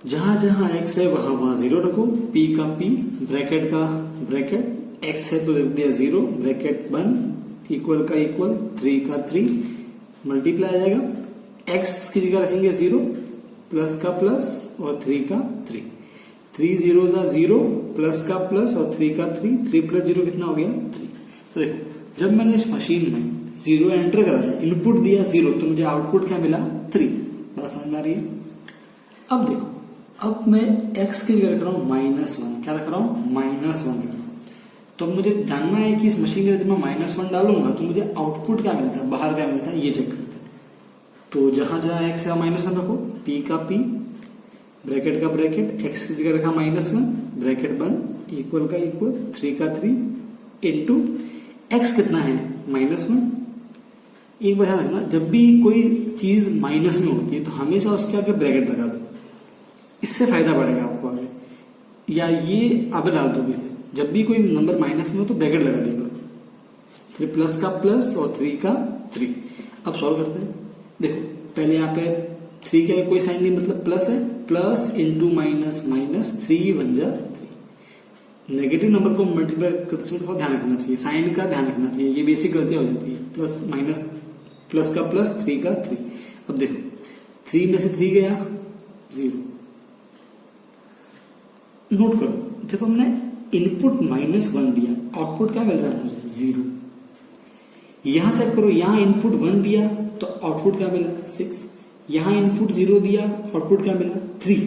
A: जहां जहां x है वहां वहां जीरो रखो, p का p, ब्रैकेट का ब्रैकेट, x है तो रख दिया जीरो, ब्रैकेट बंद, इक्वल का इक्वल, 3 का 3, मल्टीप्लाई आ जाएगा, x की जगह रखेंगे जीरो, प्लस का प्लस और 3 का 3, 3 जीरो जा जीरो, प्लस का प्लस और 3 का 3, 3 प्लस जीरो कितना हो गया 3। तो देखो जब मैंने इस मशीन में जीरो एंटर कराया, इनपुट दिया जीरो, तो मुझे आउटपुट क्या मिला 3। बात समझ में आ रही है? अब देखो, अब मैं x की जगह रख रहा हूं -1, क्या रख रहा हूं -1 रख रहा हूं। तो अब मुझे जानना है कि इस मशीन के अंदर मैं -1 डालूंगा तो मुझे आउटपुट क्या मिलता है, बाहर क्या मिलता है, ये चेक करते हैं। तो जहां जहां x है -1 रखो, p का p, ब्रैकेट का ब्रैकेट, x की जगह रखा -1, ब्रैकेट बंद, इक्वल का इक्वल, 3 का 3 इंटू x कितना है -1। एक बार ध्यान रखना, जब भी कोई चीज माइनस में होती है तो हमेशा उसके आगे ब्रैकेट लगा दो, इससे फायदा बढ़ेगा आपको आगे। या ये अब डाल दो इसे, जब भी कोई नंबर माइनस में हो तो ब्रैकेट लगा दिया करो, फिर प्लस का प्लस और 3 का 3। अब सॉल्व करते हैं। देखो पहले यहाँ पे 3 का कोई साइन नहीं, मतलब प्लस है, प्लस इंटू माइनस माइनस, 3 1 जा 3। नेगेटिव नंबर को मल्टीप्लाई करते समय बहुत ध्यान रखना चाहिए, साइन का ध्यान रखना चाहिए, ये बेसिक गलतियां हो जाती है। प्लस माइनस, प्लस का प्लस, 3 का 3। अब देखो 3 में से 3 गया 0। नोट करो, जब हमने इनपुट -1 दिया, आउटपुट क्या मिल रहा है मुझे 0। यहां चेक करो, यहां इनपुट 1 दिया तो आउटपुट क्या मिला 6, यहां इनपुट 0 दिया, आउटपुट क्या मिला 3,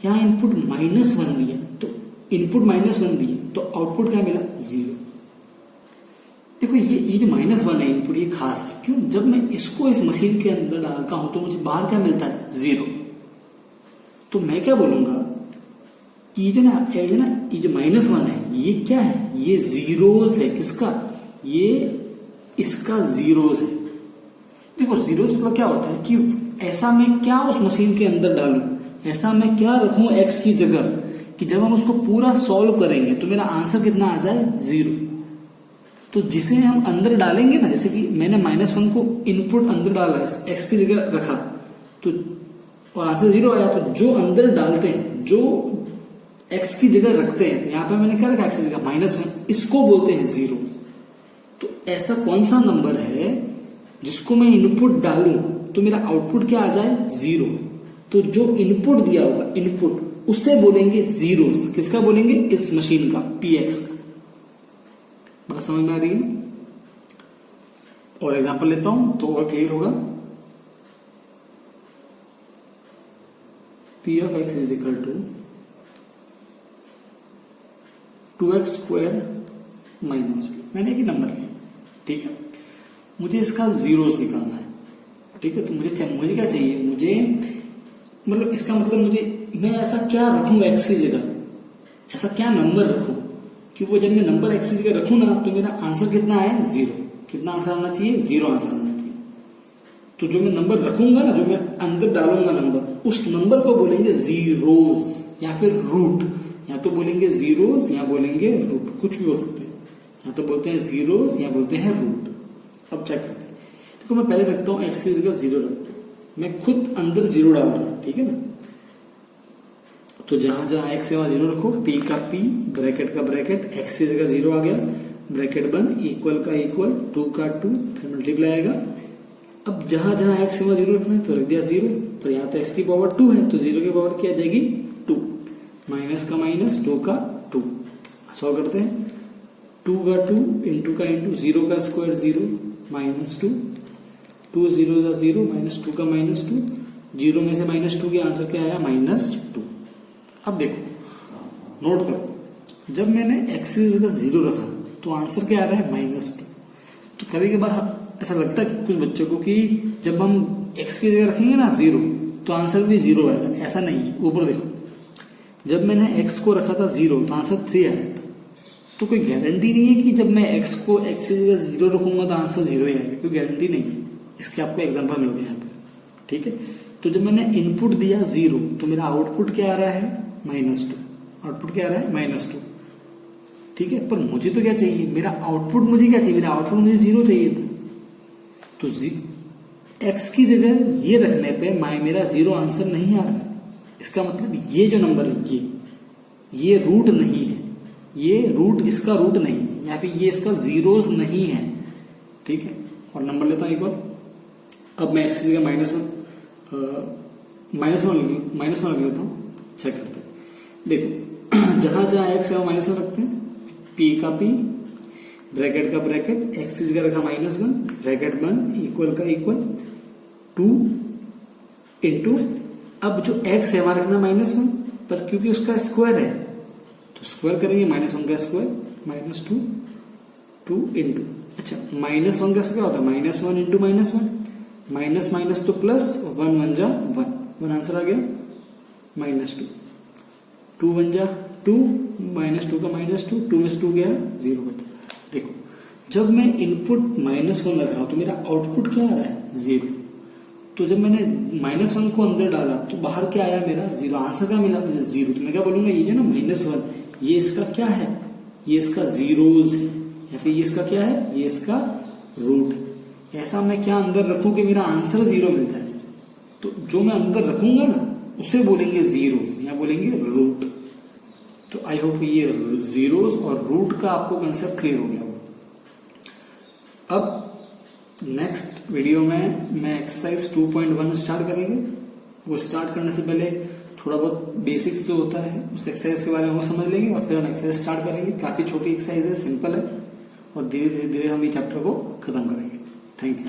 A: यहां इनपुट -1 दिया तो इनपुट -1 दिया तो आउटपुट क्या मिला 0। देखो ये जो -1 है इनपुट, ये खास है, क्यों? जब मैं इसको इस मशीन के अंदर डालता हूं तो मुझे बाहर क्या मिलता है 0। तो मैं क्या बोलूंगा, ये जो -1 है ये क्या है, ये जीरोस है, किसका, ये इसका जीरोस है। देखो जीरोस मतलब क्या होता है कि ऐसा मैं क्या उस मशीन के अंदर डालूं, ऐसा मैं क्या रखूं x की जगह कि जब हम उसको पूरा सॉल्व करेंगे तो मेरा आंसर कितना आ जाए 0। तो जिसे हम अंदर डालेंगे ना, जैसे कि मैंने -1 को इनपुट अंदर डाला, x की जगह रखा तो और आंसर 0 आया, तो जो अंदर डालते हैं, जो x की जगह रखते हैं, तो यहां पे मैंने क्या रखा x की जगह -1, इसको बोलते हैं जीरोस। तो ऐसा कौन सा नंबर है जिसको मैं इनपुट डालूं तो मेरा आउटपुट क्या आ जाए 0। तो जो इनपुट दिया होगा, इनपुट, उससे बोलेंगे जीरोस। किसका बोलेंगे, इस मशीन का, px का। बात समझ में आ रही है? और एग्जांपल लेता हूं तो और क्लियर होगा। p of x is equal to 2x square -2। मैंने एक नंबर लिया, ठीक है, मुझे इसका जीरोस निकालना है, ठीक है। तो मुझे क्या चाहिए, मुझे मतलब इसका मतलब मैं ऐसा क्या रखूं x की जगह, ऐसा क्या नंबर रखूं कि वो जब मैं नंबर x की जगह रखूं ना तो मेरा आंसर कितना आए 0। कितना आंसर आना चाहिए, 0 आंसर आना चाहिए। तो जो मैं नंबर रखूंगा ना, जो मैं अंदर डालूंगा नंबर, उस नंबर को बोलेंगे जीरोस या फिर रूट। या तो बोलेंगे जीरोस या बोलेंगे रूट, कुछ भी हो सकते हैं। या तो बोलते हैं जीरोस या बोलते हैं रूट। अब चेक करते हैं। देखो मैं पहले रखता हूं x की जगह 0 रखता हूं, मैं खुद अंदर 0 डाल रहा हूं, ठीक है ना। तो जहां जहां x है वहां 0 रखो, p का p, ब्रैकेट का ब्रैकेट, x की जगह 0 आ गया, ब्रैकेट बंद, इक्वल का इक्वल, 2 का 2, फिर मल्टीप्लाई आएगा। अब जहां जहां x है वहां 0 रखना है तो रख दिया 0, पर यहां तो x की पावर 2 है तो 0 की पावर क्या आ जाएगी 2, माइनस का माइनस, 2 का 2। सॉल्व करते हैं, 2 का 2 इंटू का इंटू, 0 का स्क्वायर 0 -2, 2 0 का 0, -2 का -2, 0 में से -2 के आंसर क्या आया -2। अब देखो नोट करो, जब मैंने x की जगह 0 रखा तो आंसर क्या आ रहा है -2। तो कभी कभार ऐसा लगता है कुछ बच्चों को कि जब हम x की जगह रखेंगे ना 0 तो आंसर भी 0 आएगा, ऐसा नहीं है। ऊपर देखो, जब मैंने x को रखा था 0 तो आंसर 3 आया था। तो कोई गारंटी नहीं है कि जब मैं x को x की जगह 0 रखूंगा तो आंसर 0 ही आएगा, कोई गारंटी नहीं है। इसके आपको एग्जांपल मिल गया यहाँ पे, ठीक है। तो जब मैंने इनपुट दिया 0 तो मेरा आउटपुट क्या आ रहा है -2, आउटपुट क्या आ रहा है -2, ठीक है। पर मुझे तो क्या चाहिए, मेरा आउटपुट मुझे क्या चाहिए, मेरा आउटपुट मुझे 0 चाहिए था। तो x की जगह ये रखने पे मेरा 0 आंसर नहीं आ रहा है, इसका मतलब ये जो नंबर है ये रूट नहीं है, ये रूट इसका रूट नहीं है, यहाँ पे ये इसका जीरोस नहीं है, ठीक है। और नंबर लेता हूं एक बार, अब मैं इस चीज का माइनस वन रख लेता हूं, चेक करते हैं। देखो जहां जहां एक्स है वो माइनस वन रखते हैं, पी का पी, ब्रैकेट का ब्रैकेट, एक्स चीज का रखा -1, ब्रैकेट बंद, इक्वल का इक्वल 2 इंटू, अब जो एक्स है वहां रखना -1, पर क्योंकि उसका स्क्वायर है तो स्क्वायर करेंगे, -1 का स्क्वायर -2 इंटू, अच्छा -1 का क्या होता है, -1 इंटू -1, माइनस माइनस तो प्लस, 1 1 जा 1 आंसर आ गया, -2, 2 1 जा 2, -2 का -2, 2 में से 2 गया 0 बचा। देखो जब मैं इनपुट -1 लग रहा हूं तो मेरा आउटपुट क्या आ रहा है, 0। तो जब मैंने -1 को अंदर डाला तो बाहर क्या आया मेरा, 0। आंसर क्या मिला मुझे, 0। तो मैं क्या बोलूंगा, ये जो ना -1, ये इसका क्या है, ये इसका जीरोज है, या फिर ये इसका क्या है, ये इसका रूट है। ऐसा मैं क्या अंदर रखूं कि मेरा आंसर 0 मिलता है, तो जो मैं अंदर रखूंगा ना उसे बोलेंगे जीरोज या बोलेंगे रूट। तो आई होप ये जीरोज और रूट का आपको कंसेप्ट क्लियर हो गया होगा। अब नेक्स्ट वीडियो में मैं एक्सरसाइज 2.1 स्टार्ट करेंगे। वो स्टार्ट करने से पहले थोड़ा बहुत बेसिक्स जो होता है उस एक्सरसाइज के बारे में वो समझ लेंगे और फिर हम एक्सरसाइज स्टार्ट करेंगे। काफी छोटी एक्सरसाइज है, सिंपल है, और धीरे धीरे हम ये चैप्टर को खत्म करेंगे। Thank you.